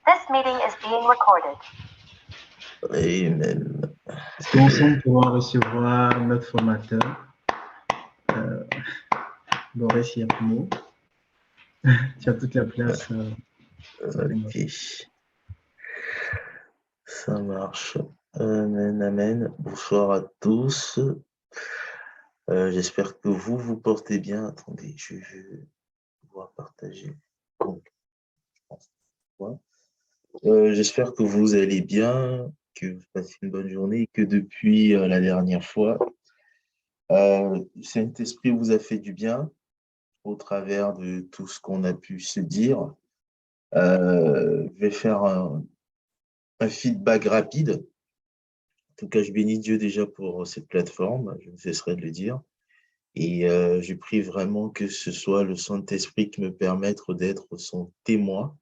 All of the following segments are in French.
This meeting is being recorded. Amen. Est-ce qu'ensemble pourrons recevoir notre formateur, Boris Yapmo? Tu as toute la place. Ok. Ça marche. Amen, amen. Bonsoir à tous. J'espère que vous portez bien. Attendez, je vais pouvoir partager. J'espère que vous allez bien, que vous passez une bonne journée et que depuis la dernière fois, Saint-Esprit vous a fait du bien au travers de tout ce qu'on a pu se dire. Je vais faire un feedback rapide. En tout cas, je bénis Dieu déjà pour cette plateforme, je ne cesserai de le dire. Et je prie vraiment que ce soit le Saint-Esprit qui me permette d'être son témoin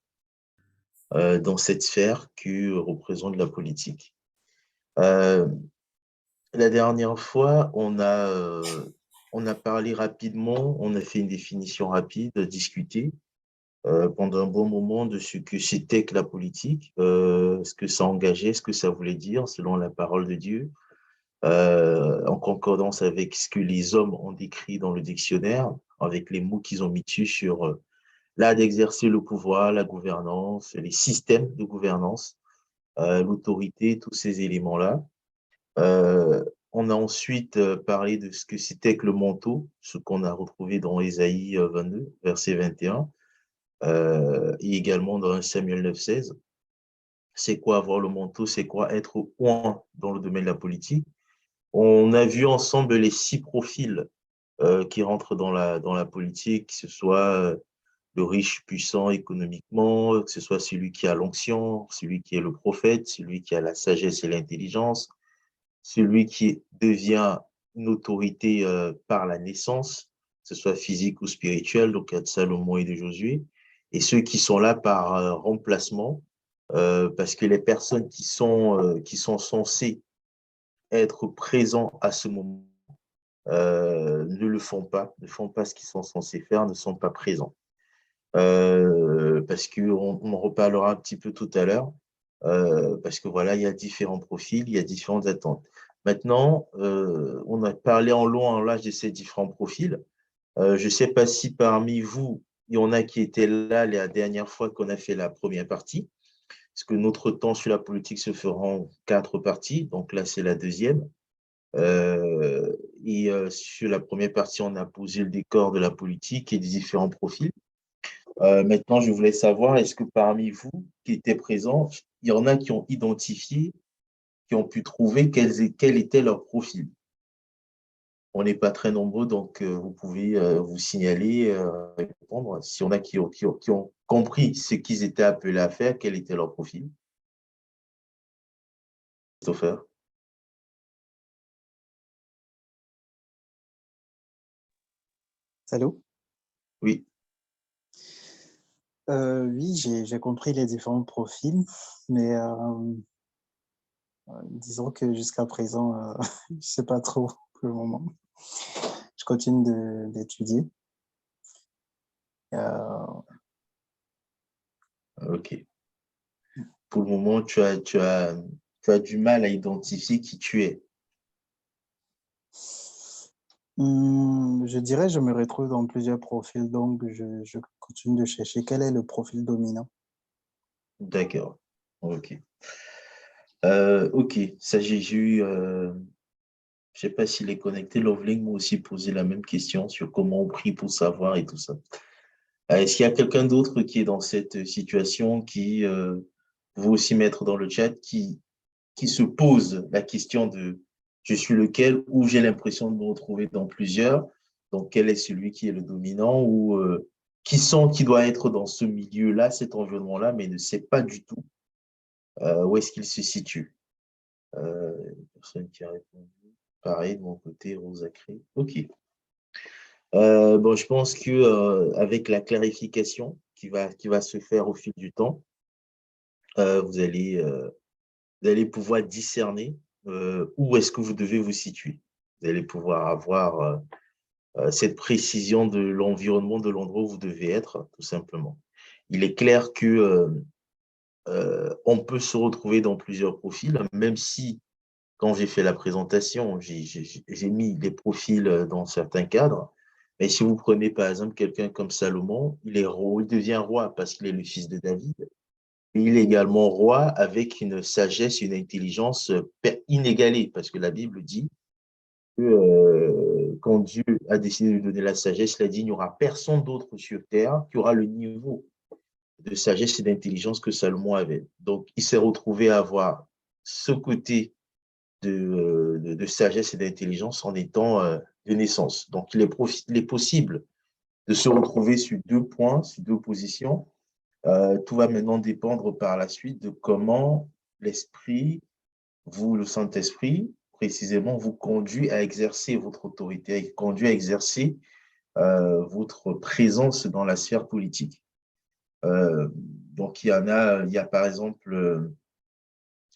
dans cette sphère que représente la politique. La dernière fois, on a parlé rapidement, on a fait une définition rapide, discuté pendant un bon moment de ce que c'était que la politique, ce que ça engageait, ce que ça voulait dire selon la parole de Dieu, en concordance avec ce que les hommes ont décrit dans le dictionnaire, avec les mots qu'ils ont mis dessus sur l'art d'exercer le pouvoir, la gouvernance, les systèmes de gouvernance, l'autorité, tous ces éléments-là. On a ensuite parlé de ce que c'était que le manteau, ce qu'on a retrouvé dans Ésaïe 22, verset 21, et également dans 1 Samuel 9,16. C'est quoi avoir le manteau? C'est quoi être au point dans le domaine de la politique? On a vu ensemble les 6 profils qui rentrent dans la politique, que ce soit le riche puissant économiquement, que ce soit celui qui a l'onction, celui qui est le prophète, celui qui a la sagesse et l'intelligence, celui qui devient une autorité par la naissance, que ce soit physique ou spirituelle, donc il y a de Salomon et de Josué, et ceux qui sont là par remplacement, parce que les personnes qui sont censées être présents à ce moment ne le font pas, ne font pas ce qu'ils sont censés faire, ne sont pas présents. Parce qu'on en reparlera un petit peu tout à l'heure, parce que voilà, il y a différents profils, il y a différentes attentes. Maintenant, on a parlé en long, en large de ces différents profils. Je ne sais pas si parmi vous, il y en a qui étaient là la dernière fois qu'on a fait la première partie, parce que notre temps sur la politique se fera en 4 parties, donc là, c'est la deuxième. Sur la première partie, on a posé le décor de la politique et des différents profils. Maintenant, je voulais savoir, est-ce que parmi vous qui étaient présents, il y en a qui ont identifié, qui ont pu trouver quel était leur profil? On n'est pas très nombreux, donc vous pouvez vous signaler, répondre. Si on a qui ont compris ce qu'ils étaient appelés à faire, quel était leur profil? Christopher? Allô? Oui. Oui, j'ai compris les différents profils, mais disons que jusqu'à présent, je ne sais pas trop pour le moment. Je continue d'étudier. Ok. Pour le moment, tu as du mal à identifier qui tu es. Je dirais que je me retrouve dans plusieurs profils, donc je continue de chercher quel est le profil dominant. D'accord. Ok. Ok. Ça, j'ai eu, je ne sais pas s'il est connecté. Loveling m'a aussi posé la même question sur comment on prie pour savoir et tout ça. Est-ce qu'il y a quelqu'un d'autre qui est dans cette situation, qui veut aussi mettre dans le chat, qui se pose la question de je suis lequel, ou j'ai l'impression de me retrouver dans plusieurs, donc quel est celui qui est le dominant, ou qui sent qu'il doit être dans ce milieu-là, cet environnement-là, mais ne sait pas du tout où est-ce qu'il se situe. Personne qui a répondu. Pareil, de mon côté, Rosa Cré. OK. Bon, je pense que avec la clarification qui va se faire au fil du temps, vous allez pouvoir discerner où est-ce que vous devez vous situer. Vous allez pouvoir avoir cette précision de l'environnement, de l'endroit où vous devez être, tout simplement. Il est clair que on peut se retrouver dans plusieurs profils, même si, quand j'ai fait la présentation, j'ai mis les profils dans certains cadres. Mais si vous prenez par exemple quelqu'un comme Salomon, il devient roi parce qu'il est le fils de David. Et il est également roi avec une sagesse, une intelligence inégalée, parce que la Bible dit que quand Dieu a décidé de lui donner la sagesse, il a dit il n'y aura personne d'autre sur terre qui aura le niveau de sagesse et d'intelligence que Salomon avait. Donc, il s'est retrouvé à avoir ce côté de sagesse et d'intelligence en étant de naissance. Donc, il est possible de se retrouver sur deux points, sur deux positions. Tout va maintenant dépendre par la suite de comment l'Esprit, vous, le Saint-Esprit, précisément, vous conduit à exercer votre autorité, conduit à exercer votre présence dans la sphère politique. Donc, il y a par exemple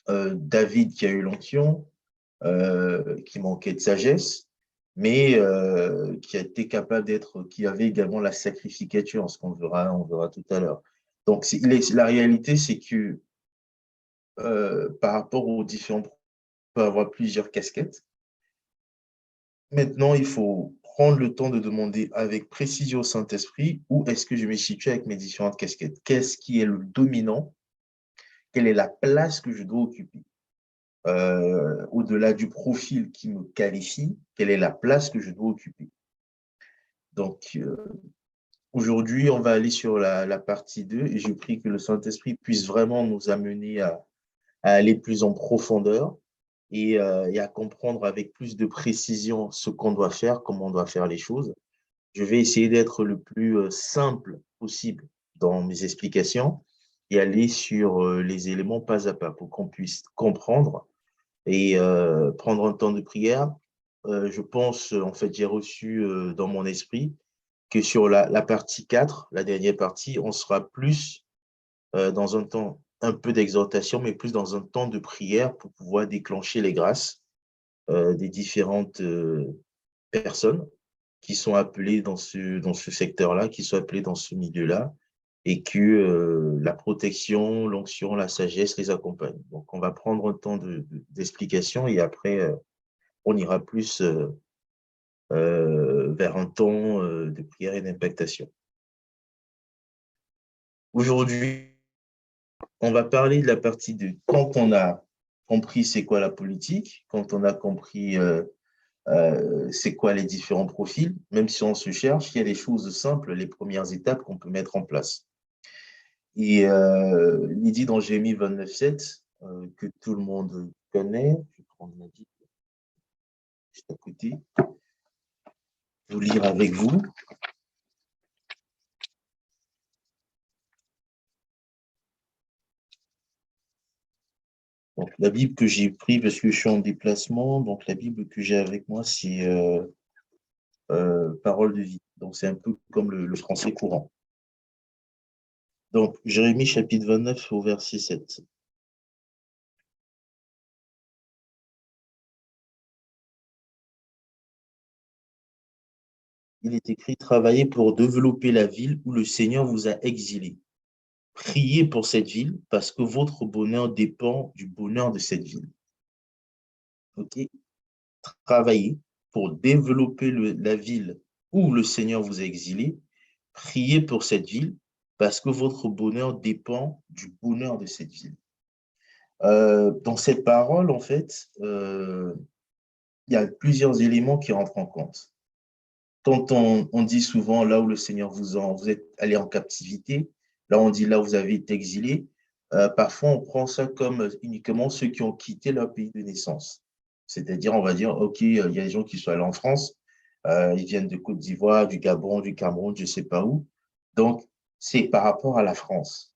David qui a eu l'onction, qui manquait de sagesse, mais qui a été capable qui avait également la sacrificature, ce on verra tout à l'heure. Donc, la réalité, c'est que par rapport aux différents, on peut avoir plusieurs casquettes. Maintenant, il faut prendre le temps de demander avec précision au Saint-Esprit où est-ce que je me situe avec mes différentes casquettes. Qu'est-ce qui est le dominant? Quelle est la place que je dois occuper? Au-delà du profil qui me qualifie, quelle est la place que je dois occuper? Donc, aujourd'hui, on va aller sur la partie 2 et je prie que le Saint-Esprit puisse vraiment nous amener à aller plus en profondeur et à comprendre avec plus de précision ce qu'on doit faire, comment on doit faire les choses. Je vais essayer d'être le plus simple possible dans mes explications et aller sur les éléments pas à pas pour qu'on puisse comprendre et prendre un temps de prière. Je pense, en fait, j'ai reçu dans mon esprit que sur la partie 4, la dernière partie, on sera plus dans un temps un peu d'exhortation, mais plus dans un temps de prière pour pouvoir déclencher les grâces des différentes personnes qui sont appelées dans ce secteur-là, qui sont appelées dans ce milieu-là, et que la protection, l'onction, la sagesse les accompagnent. Donc, on va prendre un temps d'explication et après, on ira plus vers un temps de prière et d'impactation. Aujourd'hui, on va parler de la partie de quand on a compris c'est quoi la politique, quand on a compris c'est quoi les différents profils, même si on se cherche, il y a des choses simples, les premières étapes qu'on peut mettre en place. Et il dit dans Jérémie 29,7, que tout le monde connaît, je vais prendre ma Bible juste à côté, vous lire avec vous. Donc, la Bible que j'ai prise parce que je suis en déplacement, donc la Bible que j'ai avec moi, c'est Parole de vie. Donc, c'est un peu comme le français courant. Donc, Jérémie chapitre 29 au verset 7. Il est écrit, travaillez pour développer la ville où le Seigneur vous a exilé. Priez pour cette ville parce que votre bonheur dépend du bonheur de cette ville. Ok? Travaillez pour développer la ville où le Seigneur vous a exilé. Priez pour cette ville parce que votre bonheur dépend du bonheur de cette ville. Dans cette parole, en fait, il y a plusieurs éléments qui rentrent en compte. Quand on dit souvent là où le Seigneur vous êtes allé en captivité, là on dit là où vous avez été exilé, parfois on prend ça comme uniquement ceux qui ont quitté leur pays de naissance. C'est-à-dire, on va dire, OK, il y a des gens qui sont allés en France, ils viennent de Côte d'Ivoire, du Gabon, du Cameroun, je ne sais pas où. Donc, c'est par rapport à la France.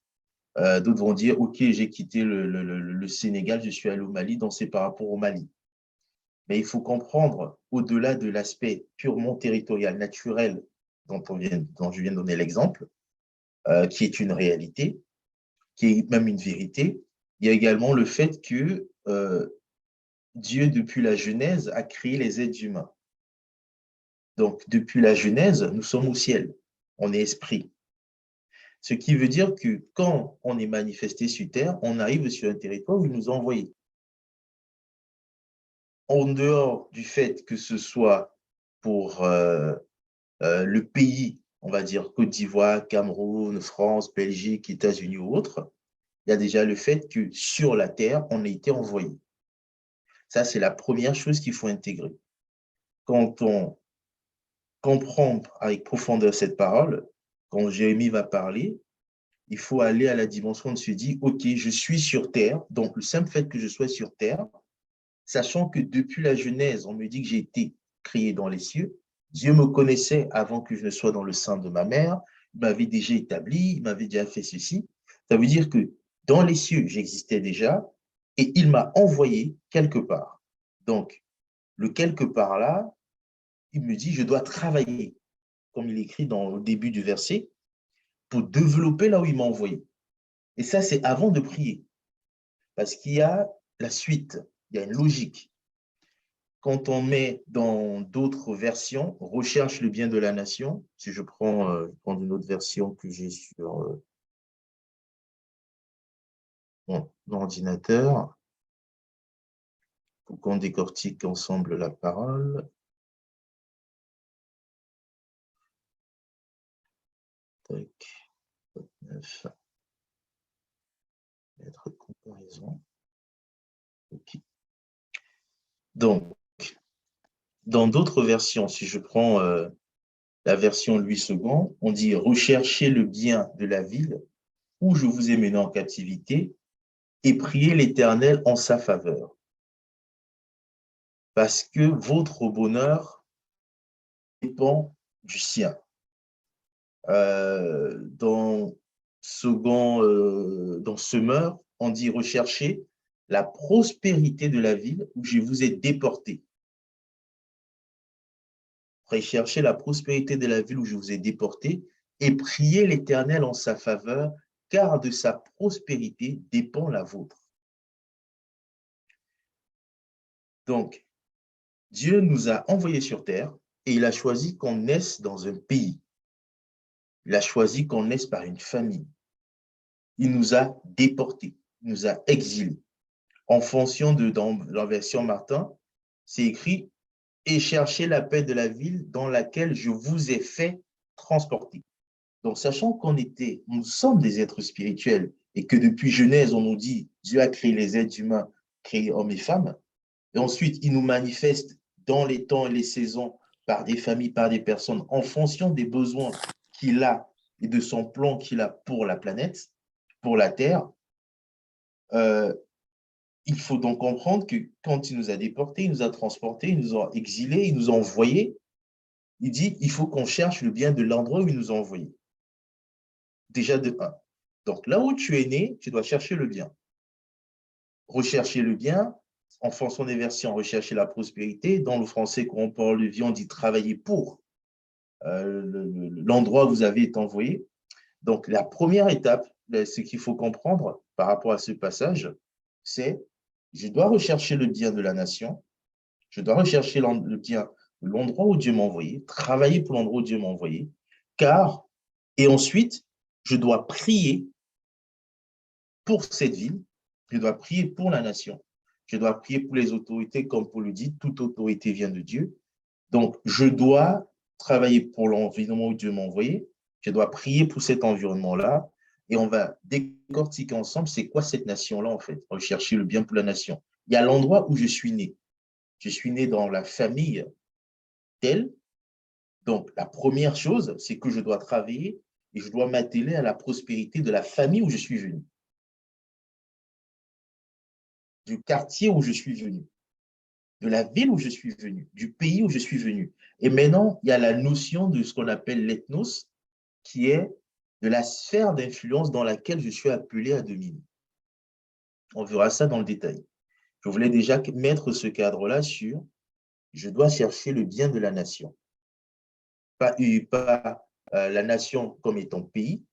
D'autres vont dire, OK, j'ai quitté le Sénégal, je suis allé au Mali, donc c'est par rapport au Mali. Mais il faut comprendre, au-delà de l'aspect purement territorial, naturel, dont je viens de donner l'exemple, qui est une réalité, qui est même une vérité, il y a également le fait que Dieu, depuis la Genèse, a créé les êtres humains. Donc, depuis la Genèse, nous sommes au ciel. On est esprit. Ce qui veut dire que quand on est manifesté sur terre, on arrive sur un territoire où il nous a envoyés. En dehors du fait que ce soit pour le pays, on va dire Côte d'Ivoire, Cameroun, France, Belgique, États-Unis ou autres, il y a déjà le fait que sur la terre, on a été envoyé. Ça, c'est la première chose qu'il faut intégrer. Quand on comprend avec profondeur cette parole, quand Jérémie va parler, il faut aller à la dimension de se dire, OK, je suis sur terre, donc le simple fait que je sois sur terre, sachant que depuis la Genèse, on me dit que j'ai été créé dans les cieux, Dieu me connaissait avant que je ne sois dans le sein de ma mère, il m'avait déjà établi, il m'avait déjà fait ceci. Ça veut dire que dans les cieux, j'existais déjà et il m'a envoyé quelque part. Donc, le quelque part là, il me dit, je dois travailler, comme il écrit dans le début du verset, pour développer là où il m'a envoyé. Et ça, c'est avant de prier. Parce qu'il y a la suite, il y a une logique. Quand on met dans d'autres versions, recherche le bien de la nation, si je prends, une autre version que j'ai sur mon ordinateur, pour qu'on décortique ensemble la parole. Tac, 9, mettre de comparaison. Okay. Donc, dans d'autres versions, si je prends la version Louis II, on dit « Recherchez le bien de la ville où je vous ai mené en captivité et priez l'Éternel en sa faveur. Parce que votre bonheur dépend du sien. » Dans Semeur, on dit « Recherchez la prospérité de la ville où je vous ai déporté. » Recherchez la prospérité de la ville où je vous ai déporté et priez l'Éternel en sa faveur, car de sa prospérité dépend la vôtre. Donc, Dieu nous a envoyés sur terre et il a choisi qu'on naisse dans un pays. Il a choisi qu'on naisse par une famille. Il nous a déportés, il nous a exilés. En fonction dans la version Martin, c'est écrit « Et cherchez la paix de la ville dans laquelle je vous ai fait transporter. » Donc, sachant nous sommes des êtres spirituels et que depuis Genèse, on nous dit Dieu a créé les êtres humains, créé hommes et femmes, et ensuite, il nous manifeste dans les temps et les saisons par des familles, par des personnes, en fonction des besoins qu'il a et de son plan qu'il a pour la planète, pour la Terre. Il faut donc comprendre que quand il nous a déportés, il nous a transportés, il nous a exilés, il nous a envoyés, il dit il faut qu'on cherche le bien de l'endroit où il nous a envoyés. Déjà de 1. Donc, là où tu es né, tu dois chercher le bien. Rechercher le bien, en fonction des versions, rechercher la prospérité. Dans le français, quand on parle de vie, on dit travailler pour l'endroit où vous avez été envoyé. Donc, la première étape, ce qu'il faut comprendre par rapport à ce passage, c'est je dois rechercher le bien de la nation, je dois rechercher le bien de l'endroit où Dieu m'a envoyé, travailler pour l'endroit où Dieu m'a envoyé, et ensuite, je dois prier pour cette ville, je dois prier pour la nation, je dois prier pour les autorités, comme Paul le dit, toute autorité vient de Dieu. Donc, je dois travailler pour l'environnement où Dieu m'a envoyé, je dois prier pour cet environnement-là, et on va décortiquer ensemble c'est quoi cette nation-là, en fait, rechercher le bien pour la nation. Il y a l'endroit où je suis né. Je suis né dans la famille telle. Donc, la première chose, c'est que je dois travailler et je dois m'atteler à la prospérité de la famille où je suis venu, du quartier où je suis venu, de la ville où je suis venu, du pays où je suis venu. Et maintenant, il y a la notion de ce qu'on appelle l'ethnos, qui est de la sphère d'influence dans laquelle je suis appelé à dominer. On verra ça dans le détail. Je voulais déjà mettre ce cadre-là sur « je dois chercher le bien de la nation ». Pas la nation comme étant pays,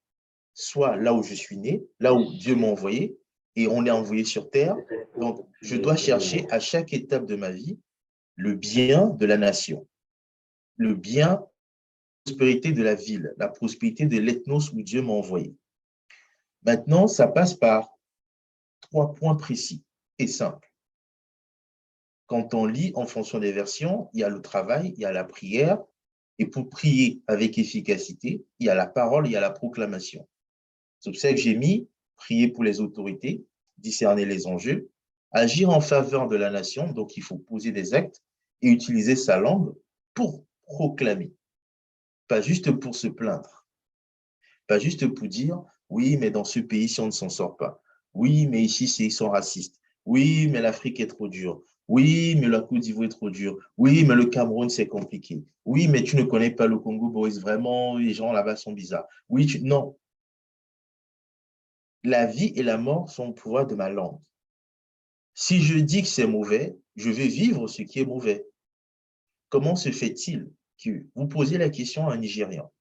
soit là où je suis né, là où Dieu m'a envoyé, et on est envoyé sur terre. Donc, je dois chercher à chaque étape de ma vie le bien de la nation, le bien prospérité de la ville, la prospérité de l'ethnos où Dieu m'a envoyé. Maintenant, ça passe par 3 points précis et simples. Quand on lit en fonction des versions, il y a le travail, il y a la prière, et pour prier avec efficacité, il y a la parole, il y a la proclamation. C'est pour ça que j'ai mis prier pour les autorités, discerner les enjeux, agir en faveur de la nation, donc il faut poser des actes et utiliser sa langue pour proclamer, pas juste pour se plaindre, pas juste pour dire oui, mais dans ce pays, si on ne s'en sort pas, oui, mais ici, ils sont racistes, oui, mais l'Afrique est trop dure, oui, mais la Côte d'Ivoire est trop dure, oui, mais le Cameroun, c'est compliqué, oui, mais tu ne connais pas le Congo, Boris, vraiment, les gens là-bas sont bizarres. Oui, non. La vie et la mort sont au pouvoir de ma langue. Si je dis que c'est mauvais, je vais vivre ce qui est mauvais. Comment se fait-il que vous posez la question à un Nigérian,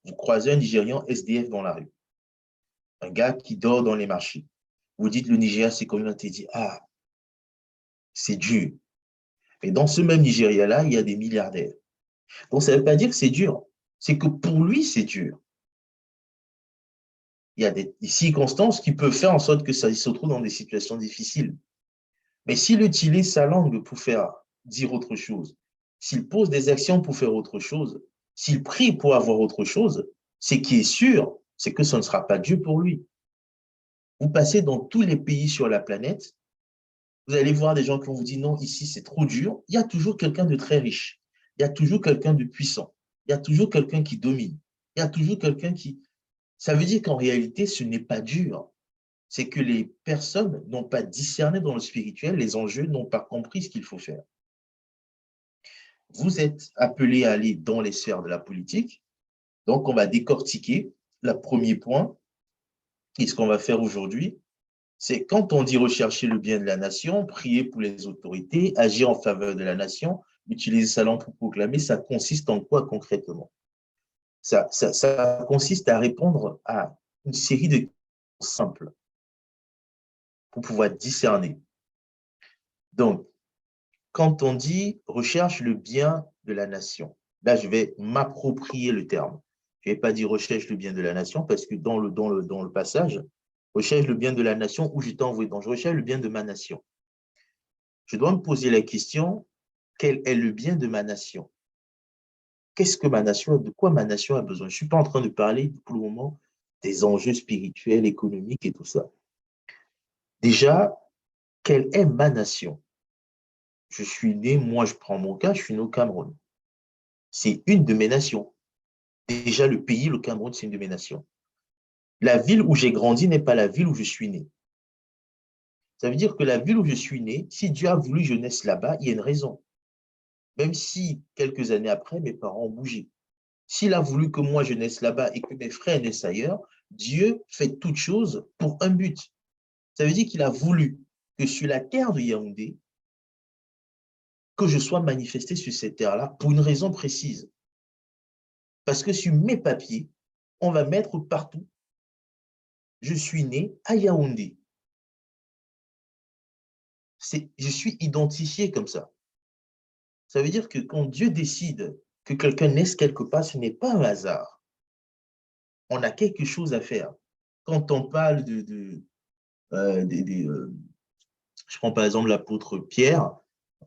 vous croisez un Nigérian SDF dans la rue, un gars qui dort dans les marchés, vous dites le Nigeria, c'est communauté, dit ah, c'est dur. Et dans ce même Nigeria-là, il y a des milliardaires. Donc, ça ne veut pas dire que c'est dur, c'est que pour lui, c'est dur. Il y a des circonstances qui peuvent faire en sorte que ça se trouve dans des situations difficiles. Mais s'il utilise sa langue pour faire dire autre chose, s'il pose des actions pour faire autre chose, s'il prie pour avoir autre chose, ce qui est sûr, c'est que ce ne sera pas Dieu pour lui. Vous passez dans tous les pays sur la planète, vous allez voir des gens qui vont vous dire non, ici c'est trop dur. Il y a toujours quelqu'un de très riche, il y a toujours quelqu'un de puissant, il y a toujours quelqu'un qui domine, il y a toujours quelqu'un qui… Ça veut dire qu'en réalité, ce n'est pas dur. C'est que les personnes n'ont pas discerné dans le spirituel les enjeux, n'ont pas compris ce qu'il faut faire. Vous êtes appelés à aller dans les sphères de la politique, donc on va décortiquer. Le premier point, et ce qu'on va faire aujourd'hui, c'est quand on dit rechercher le bien de la nation, prier pour les autorités, agir en faveur de la nation, utiliser sa langue pour proclamer, ça consiste en quoi concrètement? Ça consiste à répondre à une série de questions simples pour pouvoir discerner. Donc, quand on dit recherche le bien de la nation, là, je vais m'approprier le terme. Je ne vais pas dire recherche le bien de la nation parce que dans le passage, recherche le bien de la nation où je t'ai envoyé. Donc, je recherche le bien de ma nation. Je dois me poser la question, quel est le bien de ma nation? Qu'est-ce que ma nation, de quoi ma nation a besoin? Je ne suis pas en train de parler pour le moment des enjeux spirituels, économiques et tout ça. Déjà, quelle est ma nation? Je suis né, moi je prends mon cas, je suis né au Cameroun. C'est une de mes nations. Déjà, le pays, le Cameroun, c'est une de mes nations. La ville où j'ai grandi n'est pas la ville où je suis né. Ça veut dire que la ville où je suis né, si Dieu a voulu que je naisse là-bas, il y a une raison. Même si, quelques années après, mes parents ont bougé. S'il a voulu que moi je naisse là-bas et que mes frères naissent ailleurs, Dieu fait toutes choses pour un but. Ça veut dire qu'il a voulu que sur la terre de Yaoundé, que je sois manifesté sur cette terre-là pour une raison précise. Parce que sur mes papiers, on va mettre partout, je suis né à Yaoundé. Je suis identifié comme ça. Ça veut dire que quand Dieu décide que quelqu'un naisse quelque part, ce n'est pas un hasard. On a quelque chose à faire. Quand on parle je prends par exemple l'apôtre Pierre,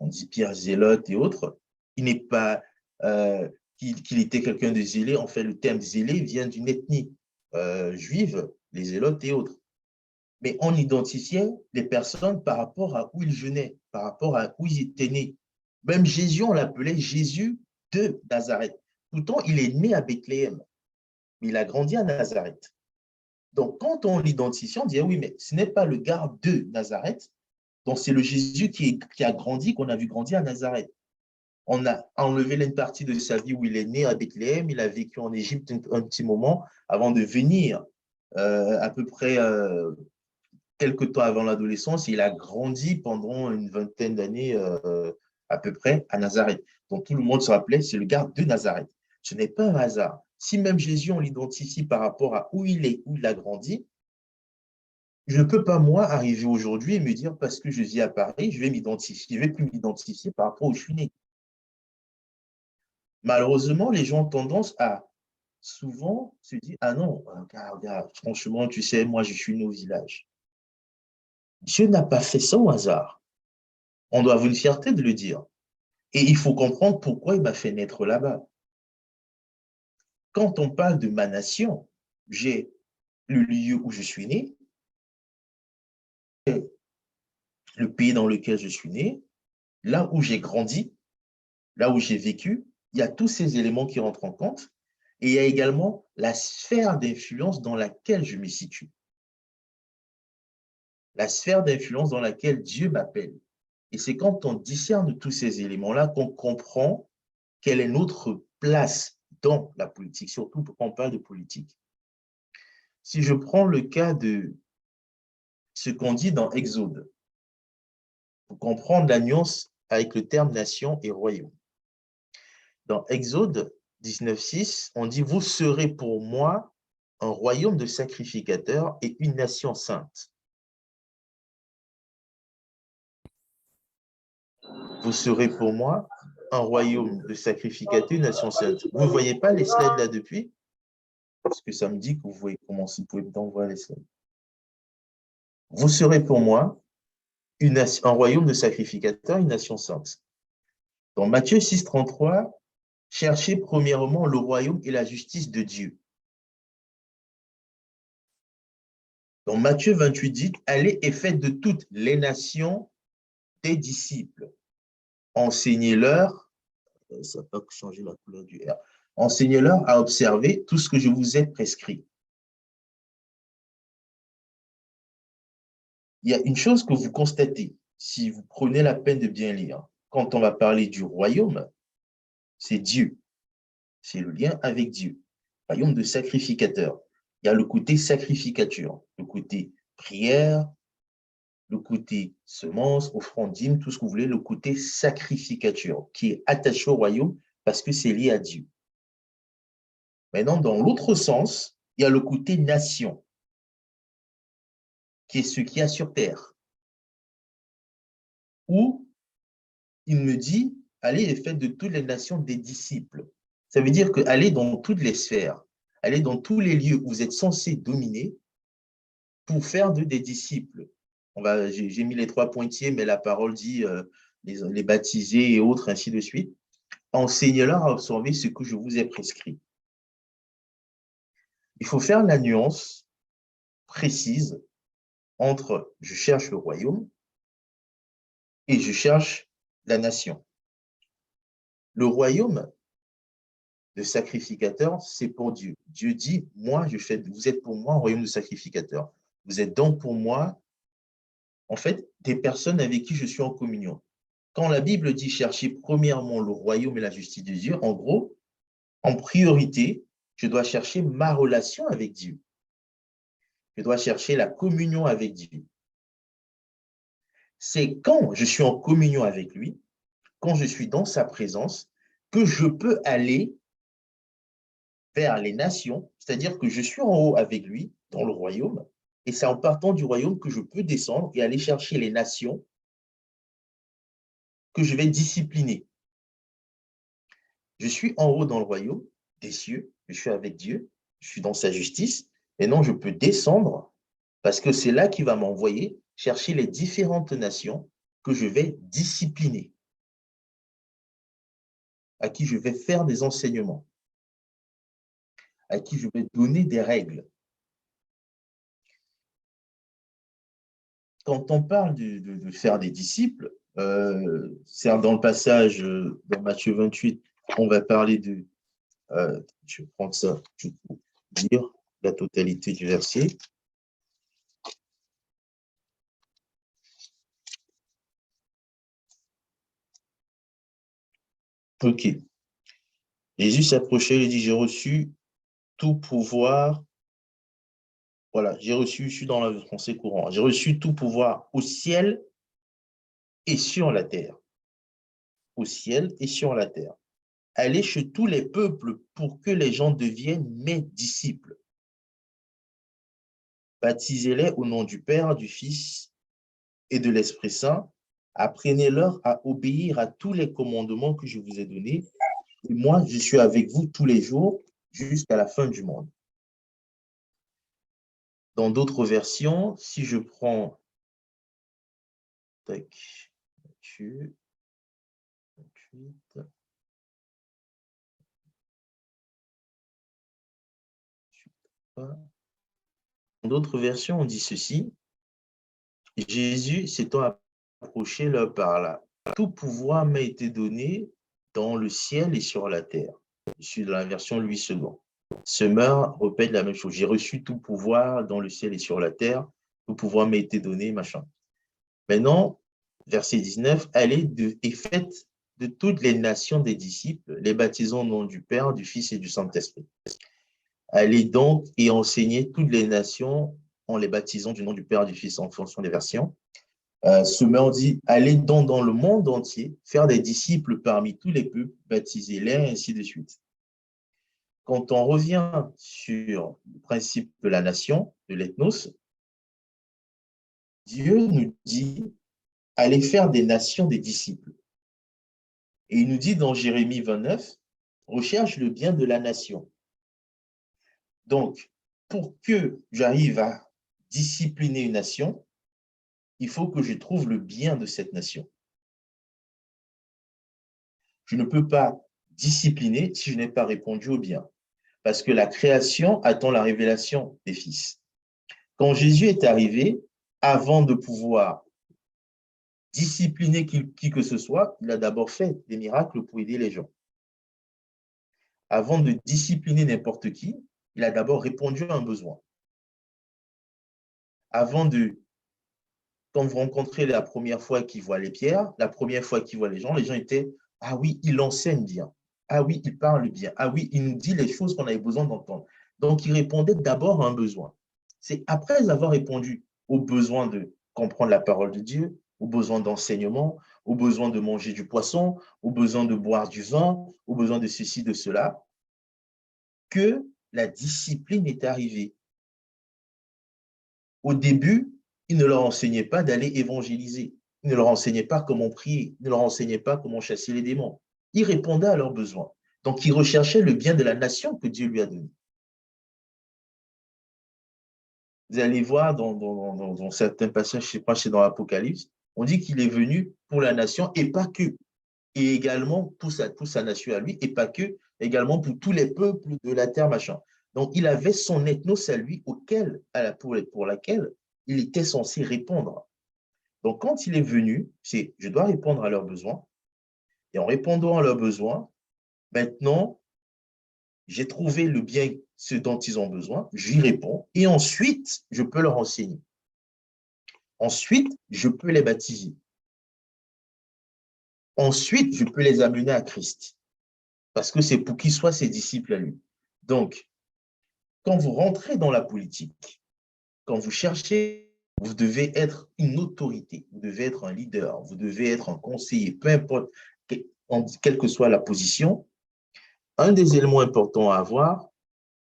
on dit Pierre zélote et autres, il n'est pas qu'il était quelqu'un de zélé. En fait, le terme zélé vient d'une ethnie juive, les zélotes et autres. Mais on identifiait les personnes par rapport à où ils venaient, par rapport à où ils étaient nés. Même Jésus, on l'appelait Jésus de Nazareth. Pourtant, il est né à Bethléem, mais il a grandi à Nazareth. Donc, quand on l'identifie, on dit, oui, mais ce n'est pas le gars de Nazareth, donc c'est le Jésus qui a grandi, qu'on a vu grandir à Nazareth. On a enlevé une partie de sa vie où il est né à Bethléem, il a vécu en Égypte un petit moment avant de venir à peu près quelque temps avant l'adolescence. Il a grandi pendant une vingtaine d'années à peu près à Nazareth. Donc tout le monde se rappelait, c'est le gars de Nazareth. Ce n'est pas un hasard. Si même Jésus, on l'identifie par rapport à où il est, où il a grandi, je ne peux pas, moi, arriver aujourd'hui et me dire, parce que je vis à Paris, je vais m'identifier, je ne vais plus m'identifier par rapport où je suis né. Malheureusement, les gens ont tendance à souvent se dire, ah non, regarde, franchement, tu sais, moi, je suis né au village. Dieu n'a pas fait ça au hasard. On doit avoir une fierté de le dire. Et il faut comprendre pourquoi il m'a fait naître là-bas. Quand on parle de ma nation, j'ai le lieu où je suis né, le pays dans lequel je suis né, là où j'ai grandi, là où j'ai vécu, il y a tous ces éléments qui rentrent en compte. Et il y a également la sphère d'influence dans laquelle je me situe. La sphère d'influence dans laquelle Dieu m'appelle. Et c'est quand on discerne tous ces éléments-là qu'on comprend quelle est notre place dans la politique, surtout quand on parle de politique. Si je prends le cas de ce qu'on dit dans Exode, pour comprendre la nuance avec le terme nation et royaume. Dans Exode 19:6, on dit « Vous serez pour moi un royaume de sacrificateurs et une nation sainte. » Vous serez pour moi un royaume de sacrificateurs et une nation sainte. Vous ne voyez pas les slides là depuis? Parce que ça me dit que vous pouvez commencer, vous pouvez envoyer les slides. Vous serez pour moi un royaume de sacrificateurs, une nation sainte. Dans Matthieu 6:33, cherchez premièrement le royaume et la justice de Dieu. Dans Matthieu 28 dit, allez et faites de toutes les nations des disciples. Enseignez-leur, ça n'a pas changé la couleur du R, enseignez-leur à observer tout ce que je vous ai prescrit. Il y a une chose que vous constatez, si vous prenez la peine de bien lire, quand on va parler du royaume, c'est Dieu. C'est le lien avec Dieu. Royaume de sacrificateur. Il y a le côté sacrificature, le côté prière, le côté semence, offrande, dîme, tout ce que vous voulez, le côté sacrificature, qui est attaché au royaume parce que c'est lié à Dieu. Maintenant, dans l'autre sens, il y a le côté nation, qui est ce qu'il y a sur terre. Où il me dit, allez et faites de toutes les nations des disciples. Ça veut dire que allez dans toutes les sphères, allez dans tous les lieux où vous êtes censés dominer pour faire des disciples. J'ai mis les 3 pointiers, mais la parole dit les baptiser et autres, ainsi de suite. Enseignez-leur à observer ce que je vous ai prescrit. Il faut faire la nuance précise entre je cherche le royaume et je cherche la nation. Le royaume de sacrificateur, c'est pour Dieu. Dieu dit, moi, vous êtes pour moi un royaume de sacrificateur. Vous êtes donc pour moi, en fait, des personnes avec qui je suis en communion. Quand la Bible dit chercher premièrement le royaume et la justice de Dieu, en gros, en priorité, je dois chercher ma relation avec Dieu. Je dois chercher la communion avec Dieu. C'est quand je suis en communion avec lui, quand je suis dans sa présence, que je peux aller vers les nations, c'est-à-dire que je suis en haut avec lui, dans le royaume, et c'est en partant du royaume que je peux descendre et aller chercher les nations que je vais discipliner. Je suis en haut dans le royaume des cieux, je suis avec Dieu, je suis dans sa justice, et non, je peux descendre parce que c'est là qu'il va m'envoyer chercher les différentes nations que je vais discipliner, à qui je vais faire des enseignements, à qui je vais donner des règles. Quand on parle de faire des disciples, c'est dans le passage dans Matthieu 28, on va parler de, je vais prendre ça, je vais lire la totalité du verset. Ok. Jésus s'approchait et dit, j'ai reçu tout pouvoir. Voilà, je suis dans le français courant. J'ai reçu tout pouvoir au ciel et sur la terre. Au ciel et sur la terre. Allez chez tous les peuples pour que les gens deviennent mes disciples. Baptisez-les au nom du Père, du Fils et de l'Esprit Saint. Apprenez-leur à obéir à tous les commandements que je vous ai donnés. Et moi, je suis avec vous tous les jours jusqu'à la fin du monde. Dans d'autres versions, si je prends tac, Matthieu 28, dans d'autres versions, on dit ceci. Jésus s'étant approché leur parla. Tout pouvoir m'a été donné dans le ciel et sur la terre. Je suis dans la version Louis II. Summer répète la même chose. J'ai reçu tout pouvoir dans le ciel et sur la terre. Tout pouvoir m'a été donné, machin. Maintenant, verset 19, allez et faites de toutes les nations des disciples, les baptisons au nom du Père, du Fils et du Saint-Esprit. Allez donc et enseignez toutes les nations en les baptisant du nom du Père, du Fils, en fonction des versions. Summer dit, allez donc dans le monde entier, faire des disciples parmi tous les peuples, baptisez-les, et ainsi de suite. Quand on revient sur le principe de la nation, de l'ethnos, Dieu nous dit, allez faire des nations des disciples. Et il nous dit dans Jérémie 29, recherche le bien de la nation. Donc, pour que j'arrive à discipliner une nation, il faut que je trouve le bien de cette nation. Je ne peux pas discipliner si je n'ai pas répondu au bien. Parce que la création attend la révélation des fils. Quand Jésus est arrivé, avant de pouvoir discipliner qui que ce soit, il a d'abord fait des miracles pour aider les gens. Avant de discipliner n'importe qui, il a d'abord répondu à un besoin. Quand vous rencontrez la première fois qu'il voit les pierres, la première fois qu'il voit les gens étaient « Ah oui, il enseigne bien. Ah oui, il parle bien. Ah oui, il nous dit les choses qu'on avait besoin d'entendre. » Donc, il répondait d'abord à un besoin. C'est après avoir répondu au besoin de comprendre la parole de Dieu, au besoin d'enseignement, au besoin de manger du poisson, au besoin de boire du vin, au besoin de ceci, de cela, que la discipline est arrivée. Au début, il ne leur enseignait pas d'aller évangéliser. Il ne leur enseignait pas comment prier. Il ne leur enseignait pas comment chasser les démons. Il répondait à leurs besoins. Donc, il recherchait le bien de la nation que Dieu lui a donné. Vous allez voir dans certains passages, je ne sais pas, c'est dans l'Apocalypse, on dit qu'il est venu pour la nation et pas que. Et également pour sa nation à lui, et pas que, également pour tous les peuples de la terre, machin. Donc, il avait son ethnos à lui, pour laquelle il était censé répondre. Donc, quand il est venu, c'est je dois répondre à leurs besoins. Et en répondant à leurs besoins, maintenant, j'ai trouvé le bien, ce dont ils ont besoin, j'y réponds, et ensuite, je peux leur enseigner. Ensuite, je peux les baptiser. Ensuite, je peux les amener à Christ. Parce que c'est pour qu'ils soient ses disciples à lui. Donc, quand vous rentrez dans la politique, quand vous cherchez, vous devez être une autorité, vous devez être un leader, vous devez être un conseiller, peu importe, quelle que soit la position. Un des éléments importants à avoir,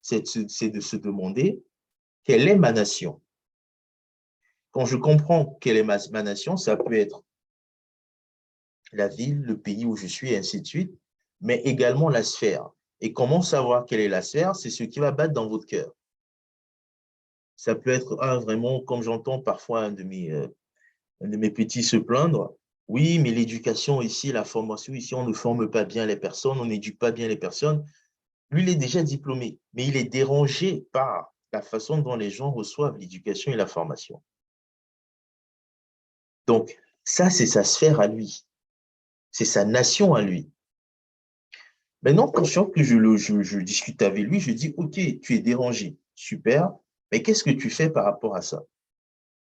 c'est de se demander quelle est ma nation. Quand je comprends quelle est ma nation, ça peut être la ville, le pays où je suis, et ainsi de suite, mais également la sphère. Et comment savoir quelle est la sphère? C'est ce qui va battre dans votre cœur. Ça peut être vraiment, comme j'entends parfois un de mes petits se plaindre, oui, mais l'éducation ici, la formation ici, on ne forme pas bien les personnes, on n'éduque pas bien les personnes. Lui, il est déjà diplômé, mais il est dérangé par la façon dont les gens reçoivent l'éducation et la formation. Donc, ça, c'est sa sphère à lui. C'est sa nation à lui. Maintenant, quand je discute avec lui, je dis, OK, tu es dérangé, super, mais qu'est-ce que tu fais par rapport à ça?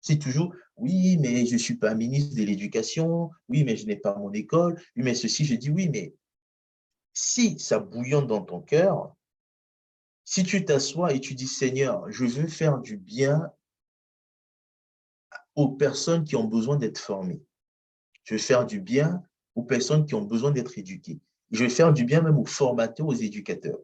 C'est toujours, oui, mais je ne suis pas ministre de l'Éducation, oui, mais je n'ai pas mon école, oui, mais ceci, je dis, oui, mais si ça bouillonne dans ton cœur, si tu t'assois et tu dis, Seigneur, je veux faire du bien aux personnes qui ont besoin d'être formées. Je veux faire du bien aux personnes qui ont besoin d'être éduquées. Je veux faire du bien même aux formateurs, aux éducateurs,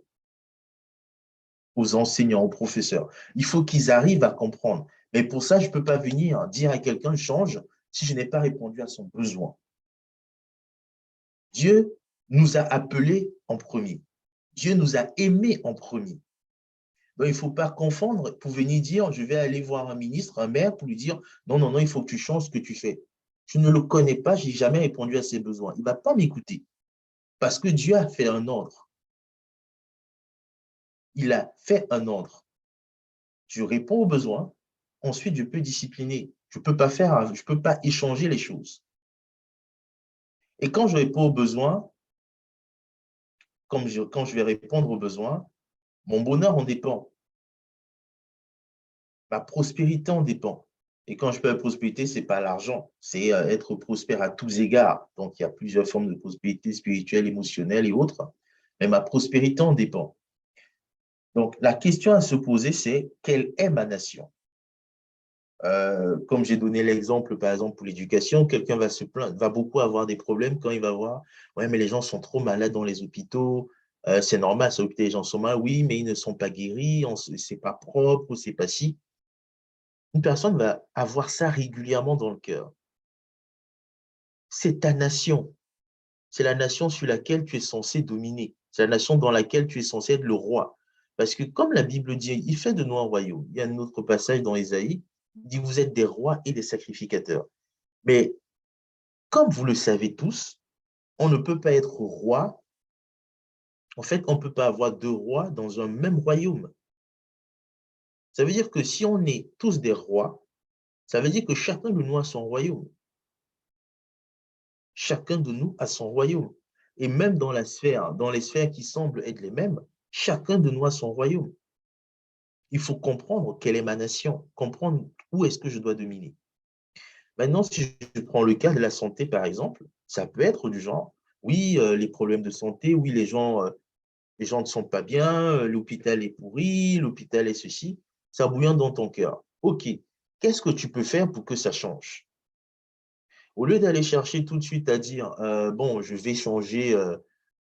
aux enseignants, aux professeurs. Il faut qu'ils arrivent à comprendre. Mais pour ça, je ne peux pas venir dire à quelqu'un, change, si je n'ai pas répondu à son besoin. Dieu nous a appelés en premier. Dieu nous a aimés en premier. Donc, il ne faut pas confondre pour venir dire, je vais aller voir un ministre, un maire, pour lui dire, non, non, non, il faut que tu changes ce que tu fais. Je ne le connais pas, je n'ai jamais répondu à ses besoins. Il ne va pas m'écouter parce que Dieu a fait un ordre. Il a fait un ordre. Je réponds aux besoins, ensuite je peux discipliner. Je ne peux pas échanger les choses. Et quand je réponds aux besoins, quand je vais répondre aux besoins, mon bonheur en dépend. Ma prospérité en dépend. Et quand je parle de prospérité, ce n'est pas l'argent, c'est être prospère à tous égards. Donc, il y a plusieurs formes de prospérité spirituelle, émotionnelle et autres. Mais ma prospérité en dépend. Donc, la question à se poser, c'est quelle est ma nation? Comme j'ai donné l'exemple, par exemple, pour l'éducation, quelqu'un va se plaindre, va beaucoup avoir des problèmes quand il va voir, ouais, mais les gens sont trop malades dans les hôpitaux, c'est normal, les gens sont malades, oui, mais ils ne sont pas guéris, c'est pas propre, c'est pas si. Une personne va avoir ça régulièrement dans le cœur. C'est ta nation. C'est la nation sur laquelle tu es censé dominer. C'est la nation dans laquelle tu es censé être le roi. Parce que comme la Bible dit, il fait de nous un royaume. Il y a un autre passage dans Ésaïe, il dit, vous êtes des rois et des sacrificateurs. Mais comme vous le savez tous, on ne peut pas être roi. En fait, on ne peut pas avoir deux rois dans un même royaume. Ça veut dire que si on est tous des rois, ça veut dire que chacun de nous a son royaume. Chacun de nous a son royaume. Et même dans les sphères qui semblent être les mêmes, chacun de nous a son royaume. Il faut comprendre quelle est ma nation, comprendre où est-ce que je dois dominer. Maintenant, si je prends le cas de la santé, par exemple, ça peut être du genre, oui, les problèmes de santé, oui, les gens ne sont pas bien, l'hôpital est pourri, l'hôpital est ceci, ça bouillonne dans ton cœur. OK, qu'est-ce que tu peux faire pour que ça change? Au lieu d'aller chercher tout de suite à dire, bon, je vais changer,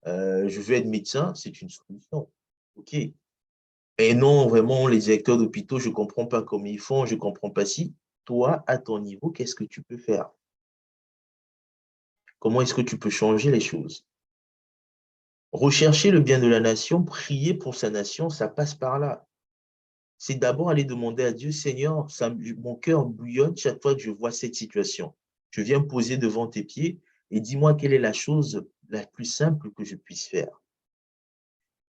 je vais être médecin, c'est une solution. OK. Et non, vraiment, les directeurs d'hôpitaux, je ne comprends pas comment ils font, je ne comprends pas si. Toi, à ton niveau, qu'est-ce que tu peux faire? Comment est-ce que tu peux changer les choses? Rechercher le bien de la nation, prier pour sa nation, ça passe par là. C'est d'abord aller demander à Dieu, Seigneur, mon cœur bouillonne chaque fois que je vois cette situation. Je viens me poser devant tes pieds et dis-moi quelle est la chose la plus simple que je puisse faire.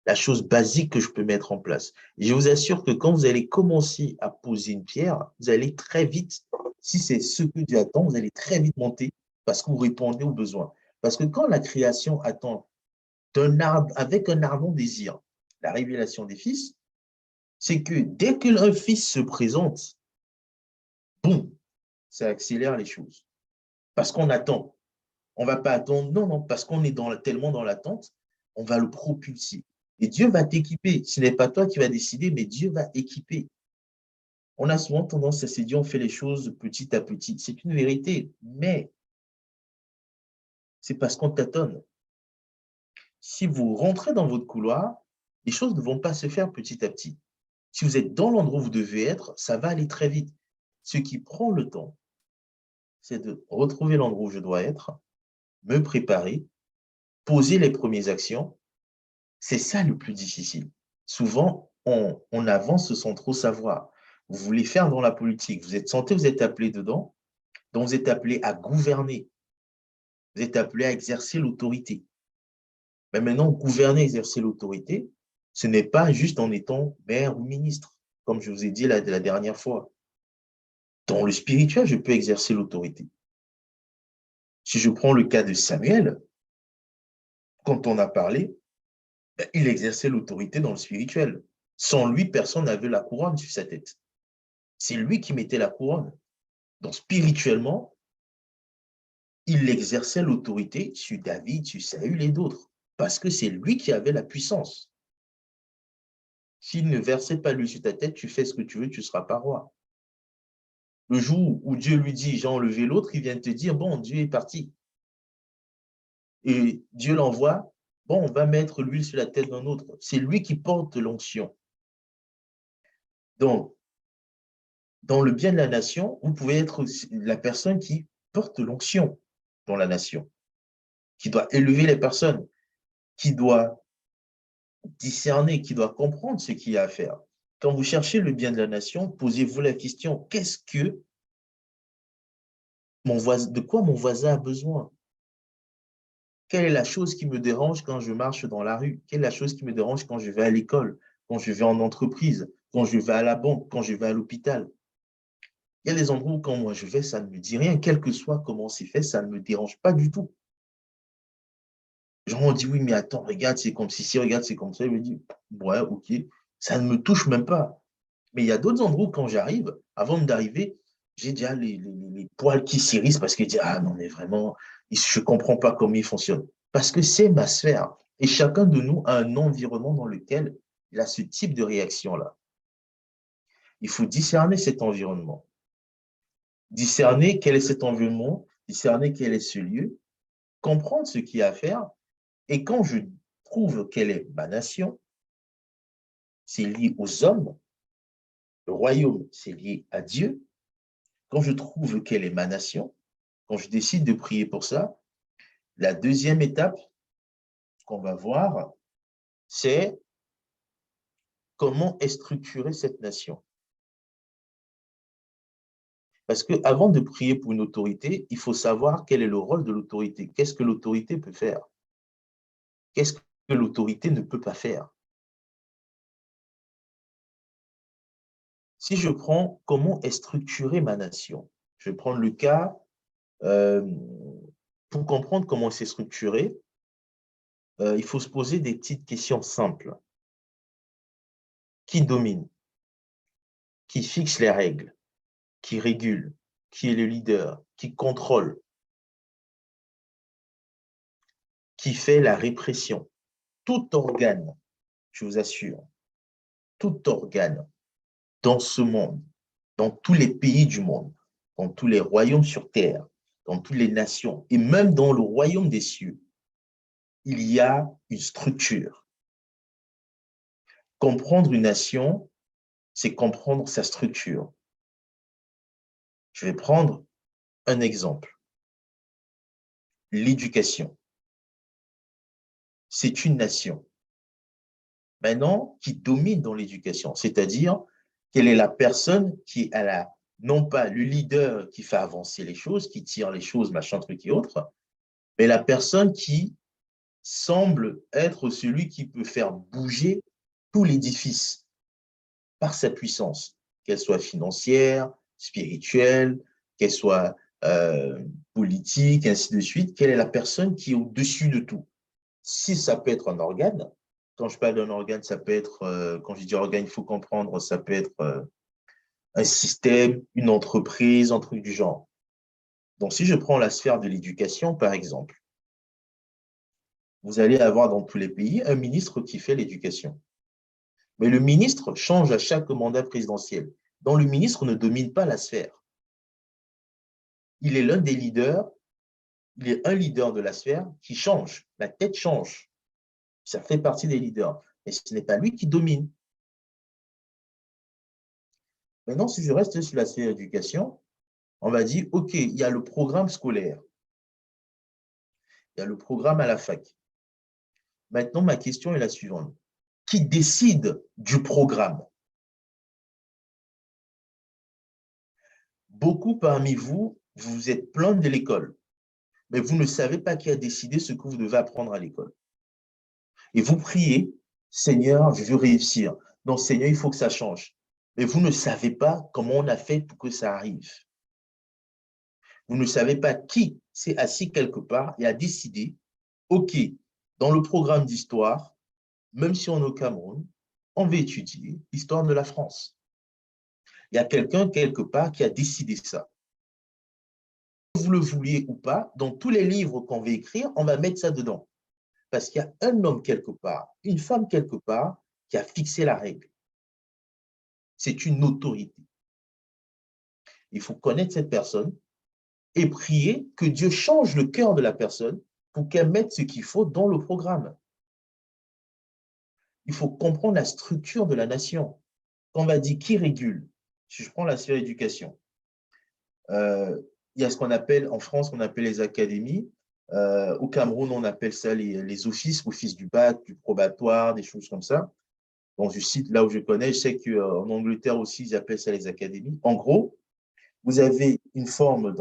La chose basique que je peux mettre en place. Et je vous assure que quand vous allez commencer à poser une pierre, vous allez très vite, si c'est ce que Dieu attend, vous allez très vite monter parce que vous répondez aux besoins. Parce que quand la création attend avec un ardent désir la révélation des fils, c'est que dès qu'un fils se présente, boum, ça accélère les choses. Parce qu'on attend. On ne va pas attendre, non, non, parce qu'on est tellement dans l'attente, on va le propulser. Et Dieu va t'équiper. Ce n'est pas toi qui vas décider, mais Dieu va équiper. On a souvent tendance à se dire, on fait les choses petit à petit. C'est une vérité, mais c'est parce qu'on tâtonne. Si vous rentrez dans votre couloir, les choses ne vont pas se faire petit à petit. Si vous êtes dans l'endroit où vous devez être, ça va aller très vite. Ce qui prend le temps, c'est de retrouver l'endroit où je dois être, me préparer, poser les premières actions. C'est ça le plus difficile. Souvent, on avance sans trop savoir. Vous voulez faire dans la politique, vous êtes appelé dedans, donc vous êtes appelé à gouverner, vous êtes appelé à exercer l'autorité. Mais maintenant, gouverner, exercer l'autorité, ce n'est pas juste en étant maire ou ministre, comme je vous ai dit la dernière fois. Dans le spirituel, je peux exercer l'autorité. Si je prends le cas de Samuel, quand on a parlé, il exerçait l'autorité dans le spirituel. Sans lui, personne n'avait la couronne sur sa tête. C'est lui qui mettait la couronne. Donc, spirituellement, il exerçait l'autorité sur David, sur Saül et d'autres, parce que c'est lui qui avait la puissance. S'il ne versait pas lui sur ta tête, tu fais ce que tu veux, tu ne seras pas roi. Le jour où Dieu lui dit, j'ai enlevé l'autre, il vient te dire, bon, Dieu est parti. Et Dieu l'envoie, bon, on va mettre l'huile sur la tête d'un autre. C'est lui qui porte l'onction. Donc, dans le bien de la nation, vous pouvez être la personne qui porte l'onction dans la nation, qui doit élever les personnes. qui doit discerner, qui doit comprendre ce qu'il y a à faire. Quand vous cherchez le bien de la nation, posez-vous la question, qu'est-ce que de quoi mon voisin a besoin? Quelle est la chose qui me dérange quand je marche dans la rue? Quelle est la chose qui me dérange quand je vais à l'école, quand je vais en entreprise, quand je vais à la banque, quand je vais à l'hôpital? Il y a des endroits où quand moi je vais, ça ne me dit rien, quel que soit comment c'est fait, ça ne me dérange pas du tout. Genre, on dit, oui, mais attends, regarde, c'est comme si, regarde, c'est comme ça. Je me dis, ouais, ok, ça ne me touche même pas. Mais il y a d'autres endroits où quand j'arrive, avant d'arriver, j'ai déjà les poils qui s'irrissent parce que je dis, ah non, mais vraiment, je ne comprends pas comment il fonctionne. Parce que c'est ma sphère. Et chacun de nous a un environnement dans lequel il a ce type de réaction-là. Il faut discerner cet environnement. Discerner quel est cet environnement, discerner quel est ce lieu, comprendre ce qu'il y a à faire. Et quand je trouve quelle est ma nation, c'est lié aux hommes, le royaume, c'est lié à Dieu. Quand je trouve quelle est ma nation, quand je décide de prier pour ça, la deuxième étape qu'on va voir, c'est comment est structurée cette nation. Parce qu'avant de prier pour une autorité, il faut savoir quel est le rôle de l'autorité. Qu'est-ce que l'autorité peut faire? Qu'est-ce que l'autorité ne peut pas faire? Si je prends comment est structurée ma nation, je vais prendre le cas, pour comprendre comment c'est structuré, il faut se poser des petites questions simples. Qui domine? Qui fixe les règles? Qui régule? Qui est le leader? Qui contrôle? Qui fait la répression? Tout organe, je vous assure, tout organe dans ce monde, dans tous les pays du monde, dans tous les royaumes sur terre, dans toutes les nations, et même dans le royaume des cieux, il y a une structure. Comprendre une nation, c'est comprendre sa structure. Je vais prendre un exemple. L'éducation. C'est une nation. Maintenant, qui domine dans l'éducation, c'est-à-dire quelle est la personne qui est non pas le leader qui fait avancer les choses, qui tire les choses, machin, truc et autre, mais la personne qui semble être celui qui peut faire bouger tout l'édifice par sa puissance, qu'elle soit financière, spirituelle, qu'elle soit politique, ainsi de suite. Quelle est la personne qui est au-dessus de tout? Si ça peut être un organe, quand je parle d'un organe, ça peut être, quand je dis organe, il faut comprendre, ça peut être un système, une entreprise, un truc du genre. Donc, si je prends la sphère de l'éducation, par exemple, vous allez avoir dans tous les pays un ministre qui fait l'éducation. Mais le ministre change à chaque mandat présidentiel. Donc, le ministre ne domine pas la sphère. Il est l'un des leaders, il est un leader de la sphère qui change. La tête change. Ça fait partie des leaders. Mais ce n'est pas lui qui domine. Maintenant, si je reste sur la sphère éducation, on va dire, OK, il y a le programme scolaire. Il y a le programme à la fac. Maintenant, ma question est la suivante. Qui décide du programme? Beaucoup parmi vous, vous êtes plein de l'école, mais vous ne savez pas qui a décidé ce que vous devez apprendre à l'école. Et vous priez, Seigneur, je veux réussir. Non, Seigneur, il faut que ça change. Mais vous ne savez pas comment on a fait pour que ça arrive. Vous ne savez pas qui s'est assis quelque part et a décidé, OK, dans le programme d'histoire, même si on est au Cameroun, on va étudier l'histoire de la France. Il y a quelqu'un quelque part qui a décidé ça. Que vous le vouliez ou pas, dans tous les livres qu'on va écrire, on va mettre ça dedans. Parce qu'il y a un homme quelque part, une femme quelque part, qui a fixé la règle. C'est une autorité. Il faut connaître cette personne et prier que Dieu change le cœur de la personne pour qu'elle mette ce qu'il faut dans le programme. Il faut comprendre la structure de la nation. Quand on va dire qui régule, si je prends la sphère éducation, il y a ce qu'on appelle, en France, on appelle les académies. Au Cameroun, on appelle ça les offices du bac, du probatoire, des choses comme ça. Bon, je cite là où je connais, je sais qu'en Angleterre aussi, ils appellent ça les académies. En gros, vous avez une forme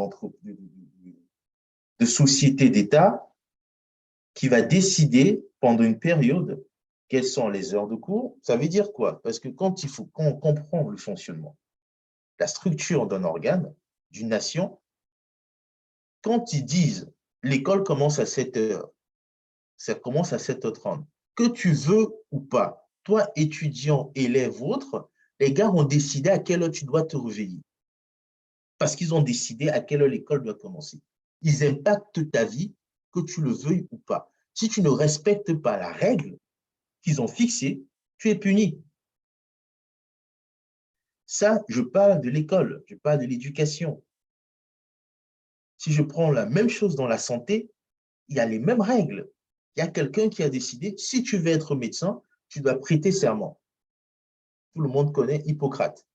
de société d'État qui va décider pendant une période quelles sont les heures de cours. Ça veut dire quoi? Parce que quand on comprend le fonctionnement, la structure d'un organe, d'une nation, quand ils disent l'école commence à 7 heures, ça commence à 7h30, que tu veux ou pas, toi, étudiant, élève ou autre, les gars ont décidé à quelle heure tu dois te réveiller. Parce qu'ils ont décidé à quelle heure l'école doit commencer. Ils impactent ta vie, que tu le veuilles ou pas. Si tu ne respectes pas la règle qu'ils ont fixée, tu es puni. Ça, je parle de l'école, je parle de l'éducation. Si je prends la même chose dans la santé, il y a les mêmes règles. Il y a quelqu'un qui a décidé, si tu veux être médecin, tu dois prêter serment. Tout le monde connaît Hippocrate.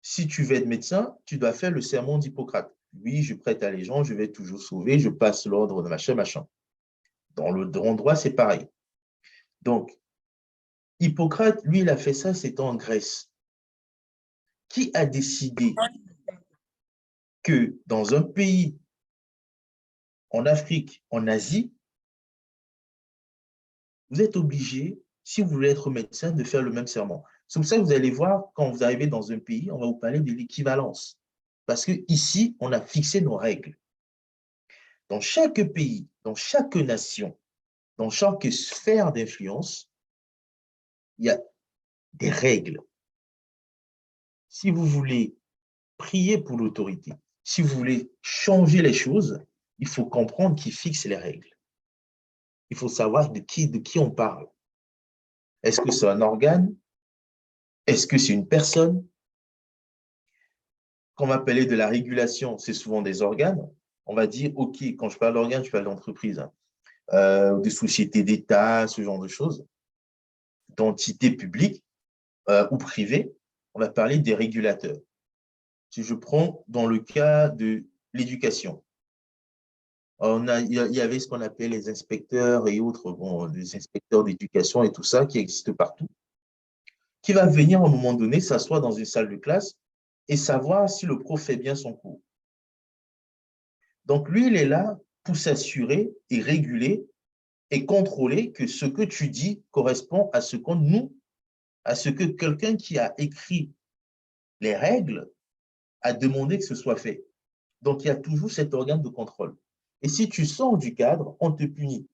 Si tu veux être médecin, tu dois faire le serment d'Hippocrate. Oui, je prête allégeance, je vais toujours sauver, je passe l'ordre de machin, machin. Dans le droit, c'est pareil. Donc, Hippocrate, lui, il a fait ça, c'était en Grèce. Qui a décidé que dans un pays, en Afrique, en Asie, vous êtes obligé, si vous voulez être médecin, de faire le même serment. C'est pour ça que vous allez voir, quand vous arrivez dans un pays, on va vous parler de l'équivalence. Parce qu'ici, on a fixé nos règles. Dans chaque pays, dans chaque nation, dans chaque sphère d'influence, il y a des règles. Si vous voulez prier pour l'autorité, si vous voulez changer les choses, il faut comprendre qui fixe les règles. Il faut savoir de qui on parle. Est-ce que c'est un organe? Est-ce que c'est une personne? Quand on va parler de la régulation, c'est souvent des organes. On va dire, OK, quand je parle d'organes, je parle d'entreprise, de sociétés d'État, ce genre de choses, d'entités publiques ou privées. On va parler des régulateurs. Si je prends dans le cas de l'éducation, il y avait ce qu'on appelle les inspecteurs et autres, bon, les inspecteurs d'éducation et tout ça qui existent partout, qui va venir à un moment donné s'asseoir dans une salle de classe et savoir si le prof fait bien son cours. Donc, lui, il est là pour s'assurer et réguler et contrôler que ce que tu dis correspond à ce qu'on nous, à ce que quelqu'un qui a écrit les règles a demandé que ce soit fait. Donc, il y a toujours cet organe de contrôle. Et si tu sors du cadre, on te punit.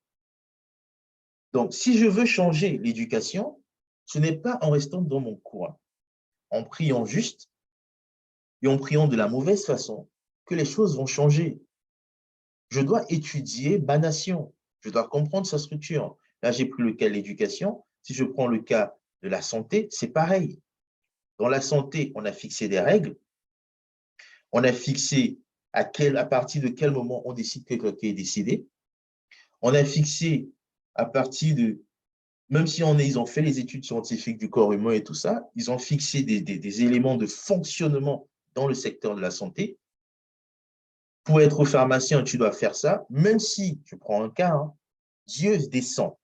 Donc, si je veux changer l'éducation, ce n'est pas en restant dans mon coin, en priant juste et en priant de la mauvaise façon que les choses vont changer. Je dois étudier ma nation. Je dois comprendre sa structure. Là, j'ai pris le cas de l'éducation. Si je prends le cas de la santé, c'est pareil. Dans la santé, on a fixé des règles. On a fixé à partir de quel moment on décide que quelqu'un est décédé. On a fixé à partir de, même si ils ont fait les études scientifiques du corps humain et tout ça, ils ont fixé des éléments de fonctionnement dans le secteur de la santé. Pour être pharmacien, tu dois faire ça, même si, je prends un cas, hein, Dieu descend,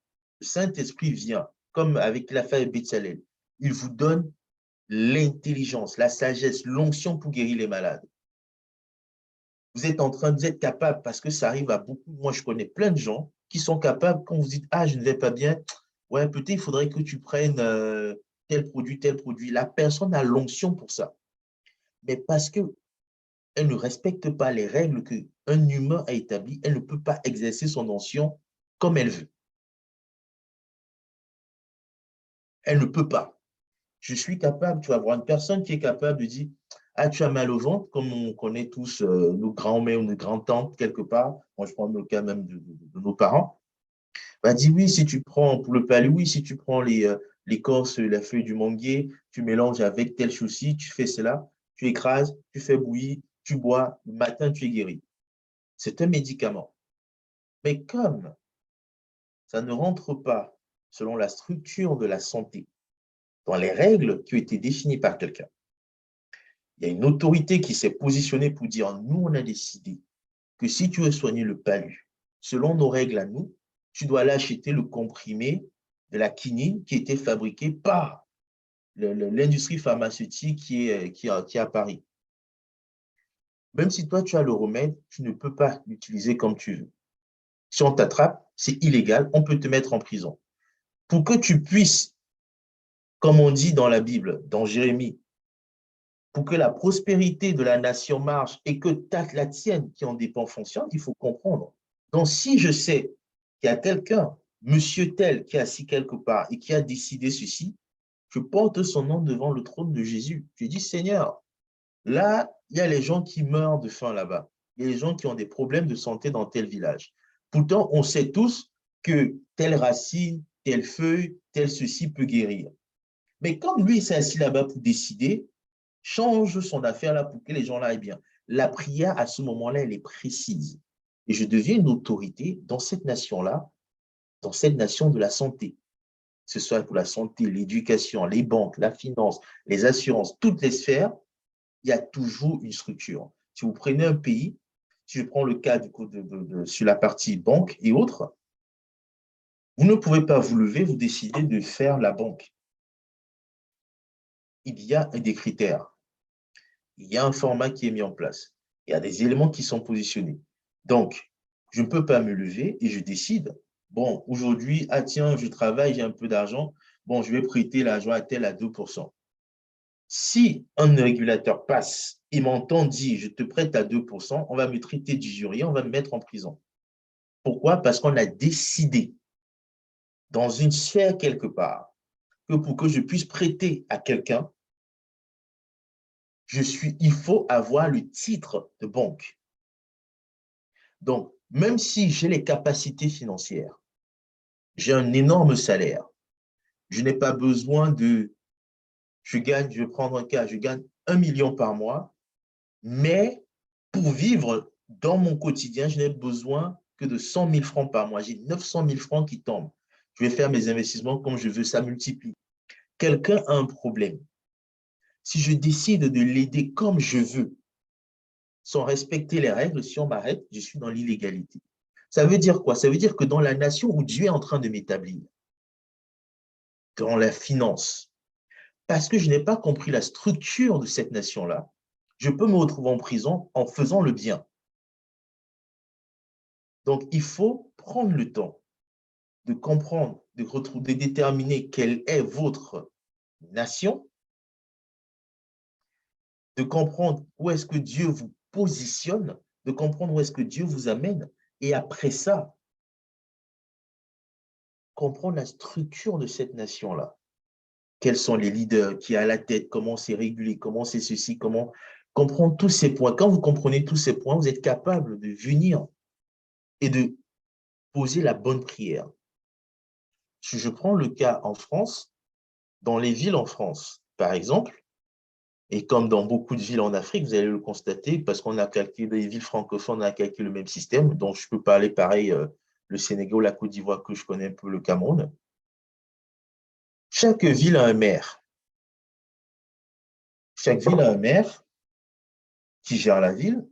le Saint-Esprit vient, comme avec la femme Bétsalel. Il vous donne l'intelligence, la sagesse, l'onction pour guérir les malades. Vous êtes capable, parce que ça arrive à beaucoup, moi je connais plein de gens qui sont capables, quand vous dites, ah, je ne vais pas bien, ouais, peut-être il faudrait que tu prennes tel produit, tel produit. La personne a l'onction pour ça. Mais parce qu'elle ne respecte pas les règles qu'un humain a établies, elle ne peut pas exercer son onction comme elle veut. Elle ne peut pas. Je suis capable, tu vas avoir une personne qui est capable de dire, ah, tu as mal au ventre, comme on connaît tous nos grands-mères ou nos grands-tantes quelque part. Moi, je prends le cas même de nos parents. Va dire, oui, si tu prends, pour le palais, oui, si tu prends l'écorce, la feuille du manguier, tu mélanges avec tel chouci, tu fais cela, tu écrases, tu fais bouillir, tu bois, le matin, tu es guéri. C'est un médicament. Mais comme ça ne rentre pas selon la structure de la santé, dans les règles qui ont été définies par quelqu'un, il y a une autorité qui s'est positionnée pour dire, nous, on a décidé que si tu veux soigner le palu, selon nos règles à nous, tu dois aller acheter le comprimé de la quinine qui était fabriqué par l'industrie pharmaceutique qui est à Paris. Même si toi, tu as le remède, tu ne peux pas l'utiliser comme tu veux. Si on t'attrape, c'est illégal, on peut te mettre en prison. Pour que tu puisses, comme on dit dans la Bible, dans Jérémie, pour que la prospérité de la nation marche et que la tienne qui en dépend fonctionne, il faut comprendre. Donc, si je sais qu'il y a quelqu'un, monsieur tel, qui est assis quelque part et qui a décidé ceci, je porte son nom devant le trône de Jésus. Je dis, Seigneur, là, il y a les gens qui meurent de faim là-bas. Il y a les gens qui ont des problèmes de santé dans tel village. Pourtant, on sait tous que telle racine, telle feuille, tel ceci peut guérir. Mais comme lui s'est assis là-bas pour décider, change son affaire là pour que les gens là aillent bien. La prière, à ce moment-là, elle est précise. Et je deviens une autorité dans cette nation-là, dans cette nation de la santé. Que ce soit pour la santé, l'éducation, les banques, la finance, les assurances, toutes les sphères, il y a toujours une structure. Si vous prenez un pays, si je prends le cas du coup sur la partie banque et autres, vous ne pouvez pas vous lever, vous décider de faire la banque. Il y a des critères. Il y a un format qui est mis en place. Il y a des éléments qui sont positionnés. Donc, je ne peux pas me lever et je décide, bon, aujourd'hui, ah tiens, je travaille, j'ai un peu d'argent, bon, je vais prêter l'argent à tel à 2%. Si un régulateur passe et m'entend dire, je te prête à 2%, on va me traiter d'usurier, on va me mettre en prison. Pourquoi? Parce qu'on a décidé dans une sphère quelque part que pour que je puisse prêter à quelqu'un, il faut avoir le titre de banque. Donc, même si j'ai les capacités financières, j'ai un énorme salaire, je n'ai pas besoin je vais prendre un cas, je gagne 1 million par mois, mais pour vivre dans mon quotidien, je n'ai besoin que de 100 000 francs par mois. J'ai 900 000 francs qui tombent. Je vais faire mes investissements comme je veux, ça multiplie. Quelqu'un a un problème. Si je décide de l'aider comme je veux, sans respecter les règles, si on m'arrête, je suis dans l'illégalité. Ça veut dire quoi? Ça veut dire que dans la nation où Dieu est en train de m'établir, dans la finance, parce que je n'ai pas compris la structure de cette nation-là, je peux me retrouver en prison en faisant le bien. Donc, il faut prendre le temps de comprendre, de déterminer quelle est votre nation, de comprendre où est-ce que Dieu vous positionne, de comprendre où est-ce que Dieu vous amène, et après ça, comprendre la structure de cette nation-là. Quels sont les leaders, qui est à la tête, comment c'est régulé, comment c'est ceci, comment comprendre tous ces points. Quand vous comprenez tous ces points, vous êtes capable de venir et de poser la bonne prière. Si je prends le cas en France, dans les villes en France, par exemple, et comme dans beaucoup de villes en Afrique, vous allez le constater, parce qu'on a calculé, dans les villes francophones, on a calculé le même système, donc je peux parler pareil, le Sénégal, la Côte d'Ivoire, que je connais un peu, le Cameroun. Chaque ville a un maire. Chaque ville a un maire qui gère la ville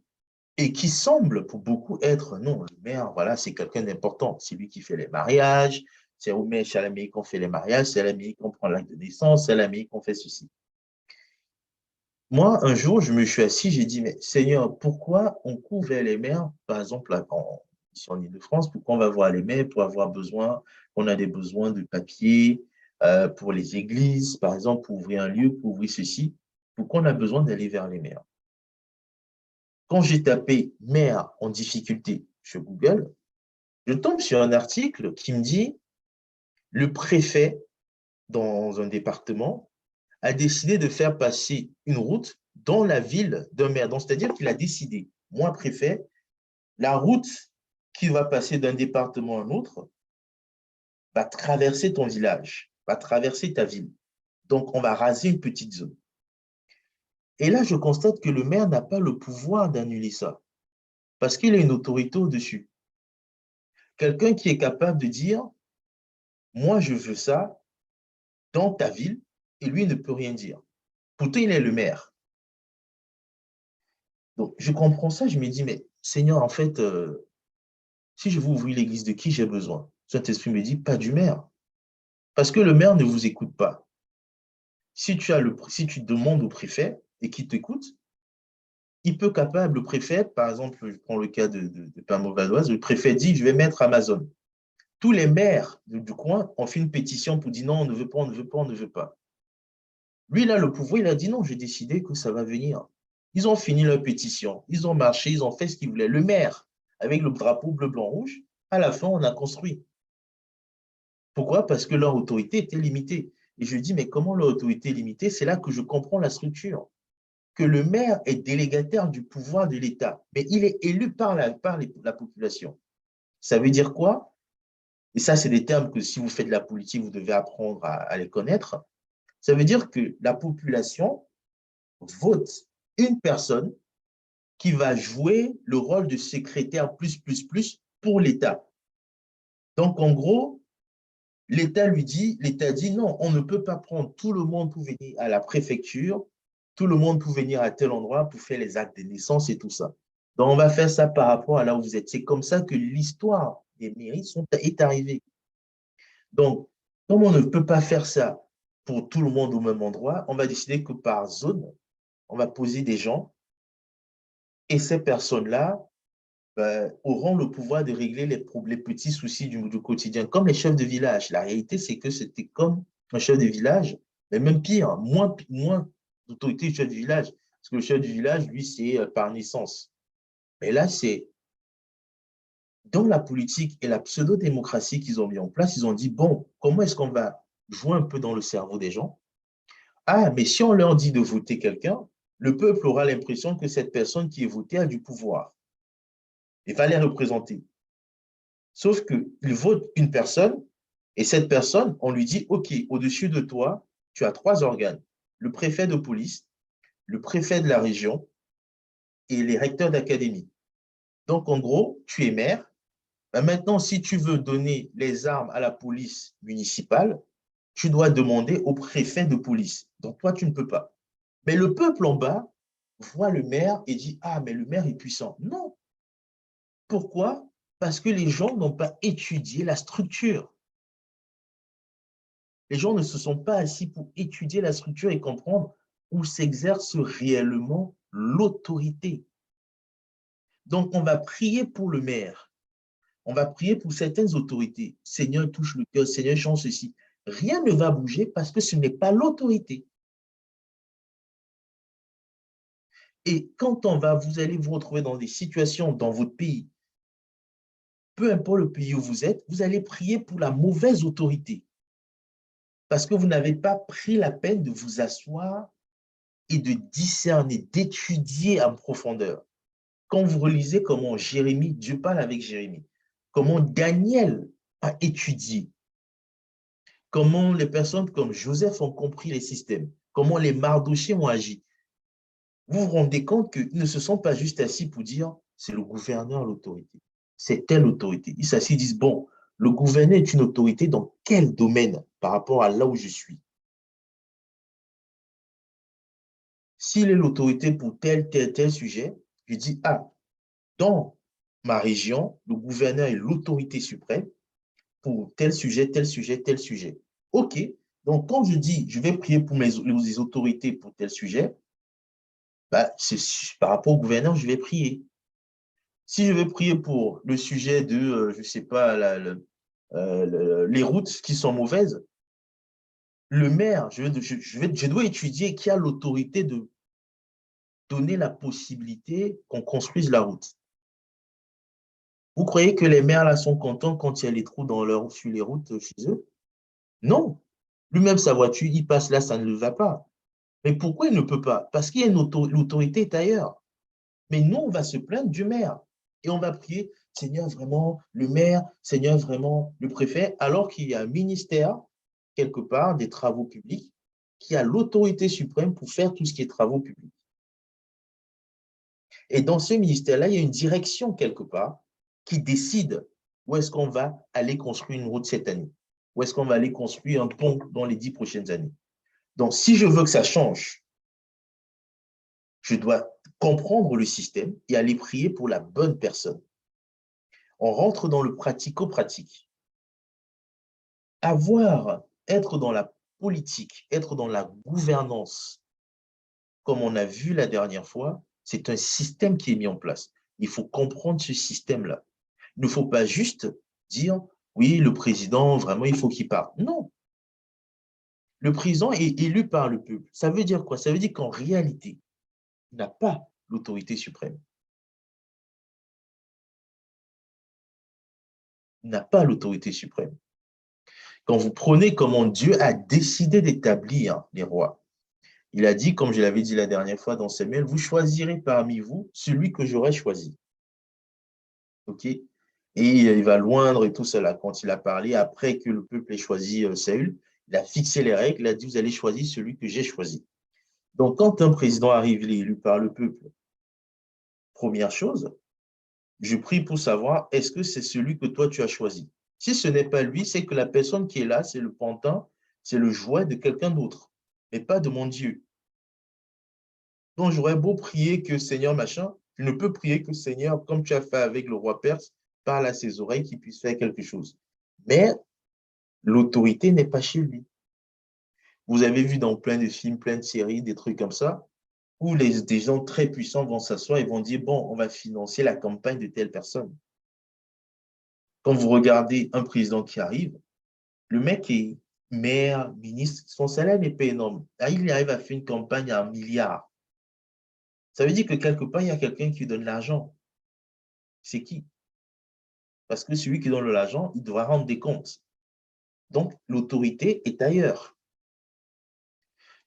et qui semble pour beaucoup être, non, le maire, voilà, c'est quelqu'un d'important. C'est lui qui fait les mariages, c'est au maire, c'est à la mairie qu'on fait les mariages, c'est à la mairie qu'on prend l'acte de naissance, c'est à la mairie qu'on fait ceci. Moi, un jour, je me suis assis, j'ai dit, mais Seigneur, pourquoi on couvre les maires, par exemple, ici en Ile-de-France, pourquoi on va voir les maires pour avoir besoin, on a des besoins de papier pour les églises, par exemple, pour ouvrir un lieu, pour ouvrir ceci, pourquoi on a besoin d'aller vers les maires? Quand j'ai tapé maire en difficulté sur Google, je tombe sur un article qui me dit le préfet dans un département a décidé de faire passer une route dans la ville d'un maire. Donc, c'est-à-dire qu'il a décidé, moi, préfet, la route qui va passer d'un département à un autre va traverser ton village, va traverser ta ville. Donc, on va raser une petite zone. Et là, je constate que le maire n'a pas le pouvoir d'annuler ça, parce qu'il a une autorité au-dessus. Quelqu'un qui est capable de dire, moi, je veux ça dans ta ville, et lui ne peut rien dire. Pourtant, il est le maire. Donc, je comprends ça, je me dis, mais Seigneur, en fait, si je veux ouvrir l'église, de qui j'ai besoin? Saint-Esprit me dit, pas du maire. Parce que le maire ne vous écoute pas. Si tu demandes au préfet et qu'il t'écoute, il peut capable, le préfet, par exemple, je prends le cas de Pamo-Valoise, le préfet dit, je vais mettre Amazon. Tous les maires du coin ont fait une pétition pour dire non, on ne veut pas, on ne veut pas, on ne veut pas. Lui, il a le pouvoir, il a dit non, j'ai décidé que ça va venir. Ils ont fini leur pétition, ils ont marché, ils ont fait ce qu'ils voulaient. Le maire, avec le drapeau bleu, blanc, rouge, à la fin, on a construit. Pourquoi? Parce que leur autorité était limitée. Et je dis, mais comment leur autorité est limitée? C'est là que je comprends la structure. Que le maire est délégataire du pouvoir de l'État, mais il est élu par la population. Ça veut dire quoi? Et ça, c'est des termes que si vous faites de la politique, vous devez apprendre à les connaître. Ça veut dire que la population vote une personne qui va jouer le rôle de secrétaire plus pour l'État. Donc, en gros, l'État dit non, on ne peut pas prendre tout le monde pour venir à la préfecture, tout le monde pour venir à tel endroit pour faire les actes de naissance et tout ça. Donc, on va faire ça par rapport à là où vous êtes. C'est comme ça que l'histoire des mairies est arrivée. Donc, comme on ne peut pas faire ça pour tout le monde au même endroit, on va décider que par zone, on va poser des gens et ces personnes-là auront le pouvoir de régler les petits soucis du quotidien, comme les chefs de village. La réalité, c'est que c'était comme un chef de village, mais même pire, moins d'autorité du chef du village, parce que le chef du village, lui, c'est par naissance. Mais là, c'est dans la politique et la pseudo-démocratie qu'ils ont mis en place, ils ont dit, bon, comment est-ce qu'on va jouer un peu dans le cerveau des gens? Ah, mais si on leur dit de voter quelqu'un, le peuple aura l'impression que cette personne qui est votée a du pouvoir et va les représenter. Sauf qu'il vote une personne et cette personne, on lui dit, OK, au-dessus de toi, tu as 3 organes. Le préfet de police, le préfet de la région et les recteurs d'académie. Donc, en gros, tu es maire. Maintenant, si tu veux donner les armes à la police municipale, tu dois demander au préfet de police. Donc, toi, tu ne peux pas. Mais le peuple en bas voit le maire et dit, ah, mais le maire est puissant. Non. Pourquoi? Parce que les gens n'ont pas étudié la structure. Les gens ne se sont pas assis pour étudier la structure et comprendre où s'exerce réellement l'autorité. Donc, on va prier pour le maire. On va prier pour certaines autorités. Seigneur, touche le cœur. Seigneur, change ceci. Rien ne va bouger parce que ce n'est pas l'autorité. Et quand vous allez vous retrouver dans des situations dans votre pays, peu importe le pays où vous êtes, vous allez prier pour la mauvaise autorité. Parce que vous n'avez pas pris la peine de vous asseoir et de discerner, d'étudier en profondeur. Quand vous relisez comment Jérémie, Dieu parle avec Jérémie, comment Daniel a étudié, comment les personnes comme Joseph ont compris les systèmes, comment les Mardochés ont agi, vous vous rendez compte qu'ils ne se sont pas juste assis pour dire c'est le gouverneur l'autorité, c'est telle autorité. Ils s'assient et disent bon, le gouverneur est une autorité dans quel domaine par rapport à là où je suis? S'il est l'autorité pour tel sujet, je dis ah, dans ma région, le gouverneur est l'autorité suprême pour tel sujet, tel sujet, tel sujet. OK. Donc, quand je dis je vais prier pour les autorités pour tel sujet, bah, par rapport au gouverneur, je vais prier. Si je vais prier pour le sujet de, je ne sais pas, les routes qui sont mauvaises, le maire, je dois étudier qui a l'autorité de donner la possibilité qu'on construise la route. Vous croyez que les maires là sont contents quand il y a les trous sur les routes chez eux? Non. Lui-même, sa voiture, il passe là, ça ne le va pas. Mais pourquoi il ne peut pas? Parce qu'il y a l'autorité est ailleurs. Mais nous, on va se plaindre du maire. Et on va prier, Seigneur, vraiment, le maire, Seigneur, vraiment, le préfet, alors qu'il y a un ministère, quelque part, des travaux publics, qui a l'autorité suprême pour faire tout ce qui est travaux publics. Et dans ce ministère-là, il y a une direction, quelque part, qui décide où est-ce qu'on va aller construire une route cette année, où est-ce qu'on va aller construire un pont dans les 10 prochaines années. Donc, si je veux que ça change, je dois comprendre le système et aller prier pour la bonne personne. On rentre dans le pratico-pratique. Être dans la politique, être dans la gouvernance, comme on a vu la dernière fois, c'est un système qui est mis en place. Il faut comprendre ce système-là. Il ne faut pas juste dire, oui, le président, vraiment, il faut qu'il parte. Non. Le président est élu par le peuple. Ça veut dire quoi? Ça veut dire qu'en réalité, il n'a pas l'autorité suprême. Il n'a pas l'autorité suprême. Quand vous prenez comment Dieu a décidé d'établir les rois, il a dit, comme je l'avais dit la dernière fois dans Samuel, vous choisirez parmi vous celui que j'aurai choisi. OK? Et il va loindre et tout cela. Quand il a parlé, après que le peuple ait choisi Saül, il a fixé les règles, il a dit, vous allez choisir celui que j'ai choisi. Donc, quand un président arrive, il est élu par le peuple, première chose, je prie pour savoir, est-ce que c'est celui que toi, tu as choisi? Si ce n'est pas lui, c'est que la personne qui est là, c'est le pantin, c'est le jouet de quelqu'un d'autre, mais pas de mon Dieu. Donc, j'aurais beau prier que Seigneur, machin, tu ne peux prier que Seigneur, comme tu as fait avec le roi perse, parle à ses oreilles qu'il puisse faire quelque chose. Mais l'autorité n'est pas chez lui. Vous avez vu dans plein de films, plein de séries, des trucs comme ça, où des gens très puissants vont s'asseoir et vont dire, bon, on va financer la campagne de telle personne. Quand vous regardez un président qui arrive, le mec est maire, ministre, son salaire n'est pas énorme. Là, il arrive à faire une campagne à 1 milliard. Ça veut dire que quelque part, il y a quelqu'un qui donne l'argent. C'est qui? Parce que celui qui donne l'argent, il doit rendre des comptes. Donc, l'autorité est ailleurs.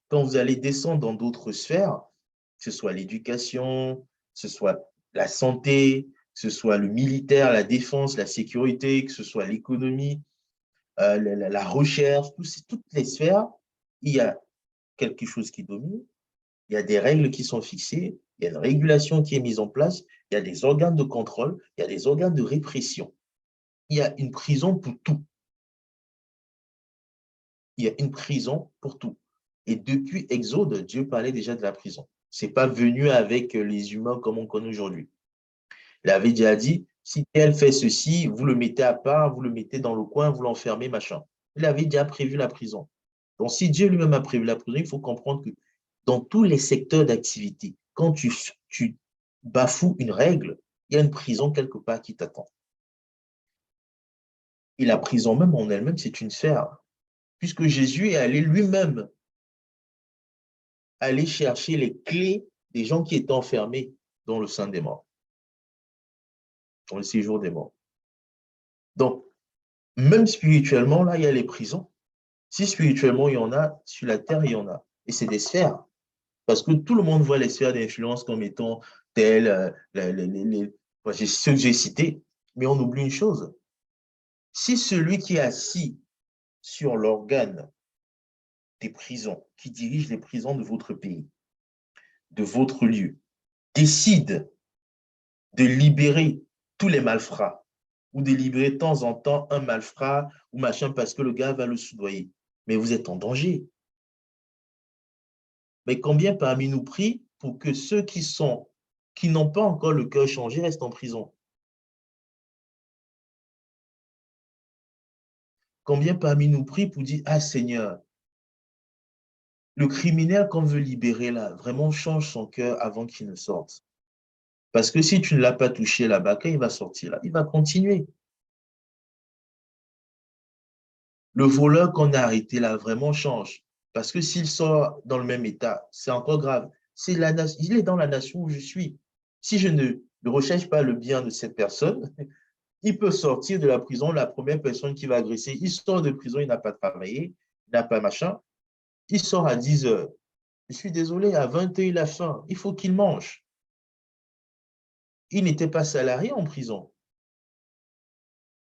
Quand vous allez descendre dans d'autres sphères, que ce soit l'éducation, que ce soit la santé, que ce soit le militaire, la défense, la sécurité, que ce soit l'économie, la recherche, toutes les sphères, il y a quelque chose qui domine, il y a des règles qui sont fixées, il y a une régulation qui est mise en place, il y a des organes de contrôle, il y a des organes de répression. Il y a une prison pour tout. Il y a une prison pour tout. Et depuis Exode, Dieu parlait déjà de la prison. Ce n'est pas venu avec les humains comme on connaît aujourd'hui. Il avait déjà dit, si tel fait ceci, vous le mettez à part, vous le mettez dans le coin, vous l'enfermez, machin. Il avait déjà prévu la prison. Donc, si Dieu lui-même a prévu la prison, il faut comprendre que dans tous les secteurs d'activité, quand tu bafoues une règle, il y a une prison quelque part qui t'attend. Et la prison même en elle-même, c'est une sphère. Puisque Jésus est allé lui-même aller chercher les clés des gens qui étaient enfermés dans le sein des morts, dans le séjour des morts. Donc, même spirituellement, là, il y a les prisons. Si spirituellement, il y en a, sur la terre, il y en a. Et c'est des sphères. Parce que tout le monde voit les sphères d'influence comme étant telles, ceux que j'ai cités. Mais on oublie une chose. Si celui qui est assis sur l'organe des prisons, qui dirige les prisons de votre pays, de votre lieu, décide de libérer tous les malfrats ou de libérer de temps en temps un malfrat ou machin parce que le gars va le soudoyer. Mais vous êtes en danger. Mais combien parmi nous prient pour que ceux qui n'ont pas encore le cœur changé restent en prison? Combien parmi nous prient pour dire, ah Seigneur, le criminel qu'on veut libérer là, vraiment change son cœur avant qu'il ne sorte. Parce que si tu ne l'as pas touché là-bas, quand il va sortir là, il va continuer. Le voleur qu'on a arrêté là vraiment change. Parce que s'il sort dans le même état, c'est encore grave. Il est dans la nation où je suis. Si je ne recherche pas le bien de cette personne, il peut sortir de la prison, la première personne qui va agresser, il sort de prison, il n'a pas travaillé, il n'a pas machin, il sort à 10 heures. Je suis désolé, à 20 heures, il a faim, il faut qu'il mange. Il n'était pas salarié en prison.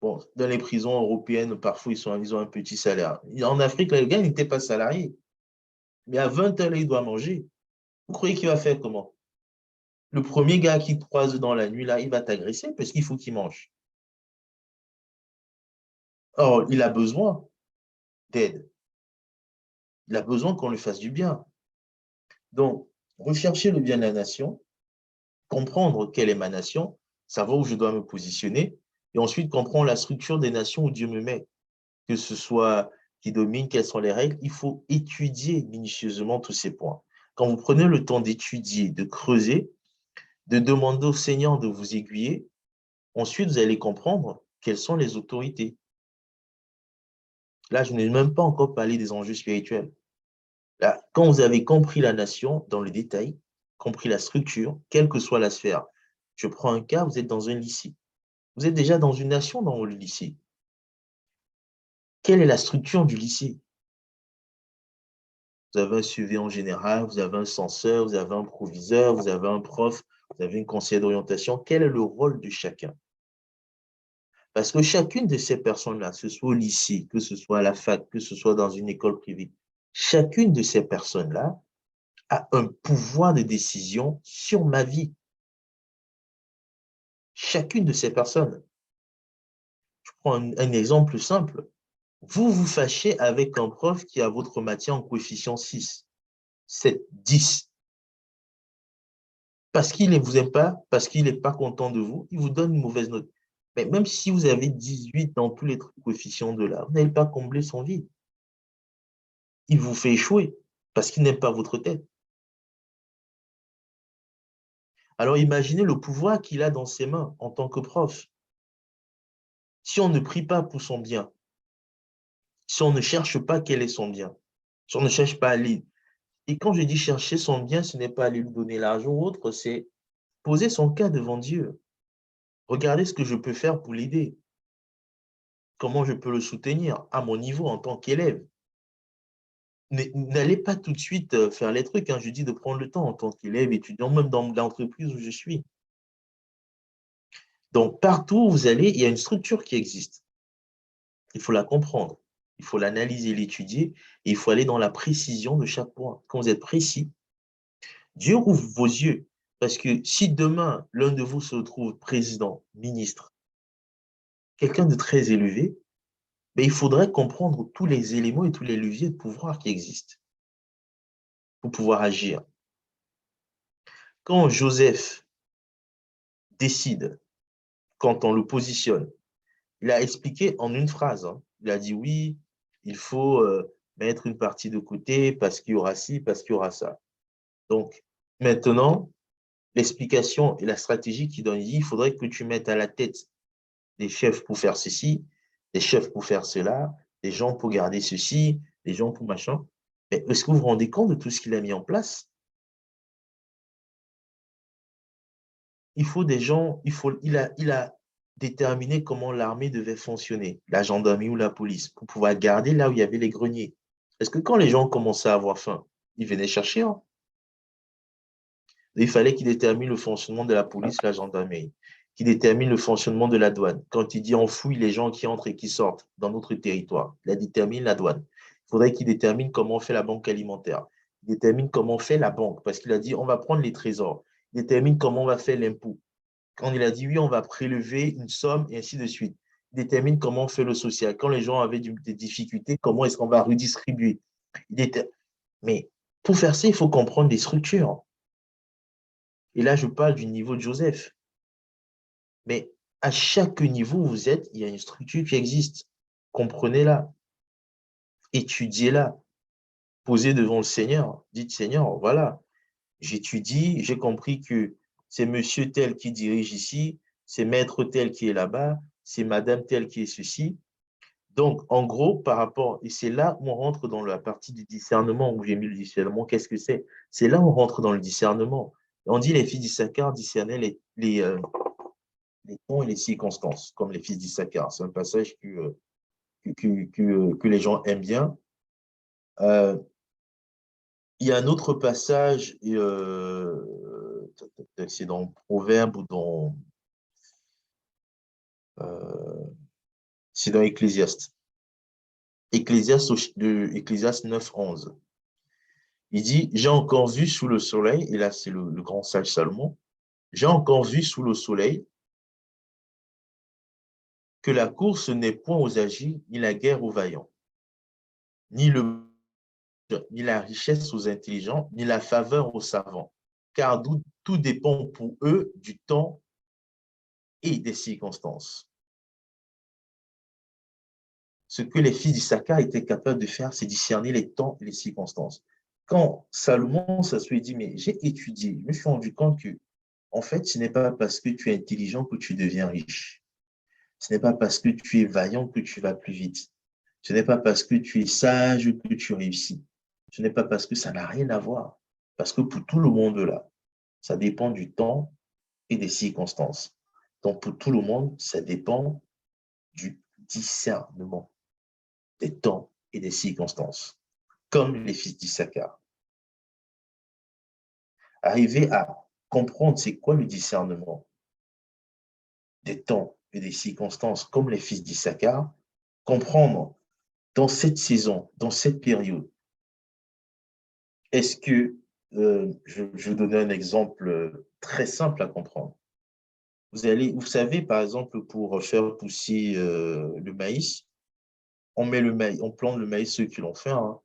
Bon, dans les prisons européennes, parfois, ils ont un petit salaire. En Afrique, le gars n'était pas salarié. Mais à 20 heures, il doit manger. Vous croyez qu'il va faire comment? Le premier gars qui croise dans la nuit, là, il va t'agresser parce qu'il faut qu'il mange. Or, il a besoin d'aide. Il a besoin qu'on lui fasse du bien. Donc, rechercher le bien de la nation, comprendre quelle est ma nation, savoir où je dois me positionner, et ensuite comprendre la structure des nations où Dieu me met, que ce soit qui domine, quelles sont les règles. Il faut étudier minutieusement tous ces points. Quand vous prenez le temps d'étudier, de creuser, de demander au Seigneur de vous aiguiller, ensuite vous allez comprendre quelles sont les autorités. Là, je n'ai même pas encore parlé des enjeux spirituels. Là, quand vous avez compris la nation dans le détail, compris la structure, quelle que soit la sphère, je prends un cas, vous êtes dans un lycée. Vous êtes déjà dans une nation dans le lycée. Quelle est la structure du lycée? Vous avez un surveillant général, vous avez un censeur, vous avez un proviseur, vous avez un prof, vous avez une conseillère d'orientation. Quel est le rôle de chacun? Parce que chacune de ces personnes-là, que ce soit au lycée, que ce soit à la fac, que ce soit dans une école privée, chacune de ces personnes-là a un pouvoir de décision sur ma vie. Chacune de ces personnes. Je prends un exemple simple. Vous vous fâchez avec un prof qui a votre matière en coefficient 6, 7, 10. Parce qu'il ne vous aime pas, parce qu'il n'est pas content de vous, il vous donne une mauvaise note. Mais même si vous avez 18 dans tous les coefficients de là, vous n'allez pas combler son vide. Il vous fait échouer parce qu'il n'aime pas votre tête. Alors imaginez le pouvoir qu'il a dans ses mains en tant que prof. Si on ne prie pas pour son bien, si on ne cherche pas quel est son bien, si on ne cherche pas à aller. Et quand je dis chercher son bien, ce n'est pas aller lui donner l'argent ou autre, c'est poser son cas devant Dieu. Regardez ce que je peux faire pour l'aider. Comment je peux le soutenir à mon niveau en tant qu'élève. N'allez pas tout de suite faire les trucs. Je dis de prendre le temps en tant qu'élève, étudiant, même dans l'entreprise où je suis. Donc, partout où vous allez, il y a une structure qui existe. Il faut la comprendre. Il faut l'analyser, l'étudier, et il faut aller dans la précision de chaque point. Quand vous êtes précis, Dieu ouvre vos yeux. Parce que si demain, l'un de vous se retrouve président, ministre, quelqu'un de très élevé, mais il faudrait comprendre tous les éléments et tous les leviers de pouvoir qui existent pour pouvoir agir. Quand Joseph décide, quand on le positionne, il a expliqué en une phrase. Il a dit oui, il faut mettre une partie de côté parce qu'il y aura ci, parce qu'il y aura ça. Donc, maintenant, l'explication et la stratégie qu'il donne, il faudrait que tu mettes à la tête des chefs pour faire ceci, des chefs pour faire cela, des gens pour garder ceci, des gens pour machin. Mais est-ce que vous vous rendez compte de tout ce qu'il a mis en place? Il faut des gens, il a déterminé comment l'armée devait fonctionner, la gendarmerie ou la police, pour pouvoir garder là où il y avait les greniers. Est-ce que quand les gens commençaient à avoir faim, ils venaient chercher? Il fallait qu'il détermine le fonctionnement de la police, la gendarmerie, qu'il détermine le fonctionnement de la douane. Quand il dit on fouille les gens qui entrent et qui sortent dans notre territoire, il détermine la douane. Il faudrait qu'il détermine comment on fait la banque alimentaire. Il détermine comment on fait la banque, parce qu'il a dit on va prendre les trésors. Il détermine comment on va faire l'impôt. Quand il a dit oui, on va prélever une somme et ainsi de suite. Il détermine comment on fait le social. Quand les gens avaient des difficultés, comment est-ce qu'on va redistribuer. Mais pour faire ça, il faut comprendre des structures. Et là, je parle du niveau de Joseph. Mais à chaque niveau où vous êtes, il y a une structure qui existe. Comprenez-la, étudiez-la, posez devant le Seigneur. Dites, Seigneur, voilà, j'étudie, j'ai compris que c'est monsieur tel qui dirige ici, c'est maître tel qui est là-bas, c'est madame tel qui est ceci. Donc, en gros, par rapport, et c'est là où on rentre dans la partie du discernement, où j'ai mis le discernement, qu'est-ce que c'est? C'est là où on rentre dans le discernement. On dit les fils d'Issachar discernaient les temps et les circonstances, comme les fils d'Issachar. C'est un passage que les gens aiment bien. Euh, il y a un autre passage, c'est dans Proverbe ou c'est dans Ecclésiaste. Ecclésiaste 9, 11. Il dit, j'ai encore vu sous le soleil, et là c'est le grand sage Salomon, j'ai encore vu sous le soleil que la course n'est point aux agiles, ni la guerre aux vaillants, ni la richesse aux intelligents, ni la faveur aux savants. Car tout dépend pour eux du temps et des circonstances. Ce que les fils d'Issachar étaient capables de faire, c'est discerner les temps et les circonstances. Quand Salomon s'assoit et dit, mais j'ai étudié, je me suis rendu compte que, en fait, ce n'est pas parce que tu es intelligent que tu deviens riche. Ce n'est pas parce que tu es vaillant que tu vas plus vite. Ce n'est pas parce que tu es sage que tu réussis. Ce n'est pas parce que ça n'a rien à voir. Parce que pour tout le monde là, ça dépend du temps et des circonstances. Donc pour tout le monde, ça dépend du discernement des temps et des circonstances, comme les fils d'Issachar. Arriver à comprendre c'est quoi le discernement des temps et des circonstances, comme les fils d'Issachar, comprendre dans cette saison, dans cette période, est-ce que, je vais donner un exemple très simple à comprendre. Vous savez, par exemple, pour faire pousser le maïs, on met le maïs, on plante le maïs, ceux qui l'ont fait, hein,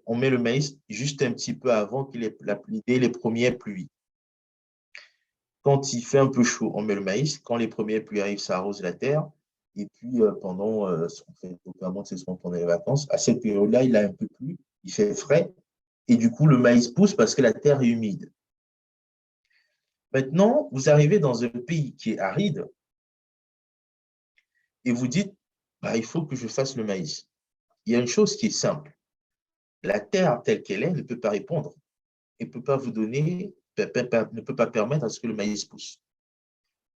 on met le maïs juste un petit peu avant qu'il ait les premières pluies. Quand il fait un peu chaud, on met le maïs. Quand les premières pluies arrivent, ça arrose la terre. Et puis, pendant, c'est pendant les vacances, à cette période-là, il a un peu plu, il fait frais. Et du coup, le maïs pousse parce que la terre est humide. Maintenant, vous arrivez dans un pays qui est aride et vous dites, bah, il faut que je fasse le maïs. Il y a une chose qui est simple. La terre telle qu'elle est ne peut pas répondre. Elle ne peut pas vous donner, ne peut pas permettre à ce que le maïs pousse.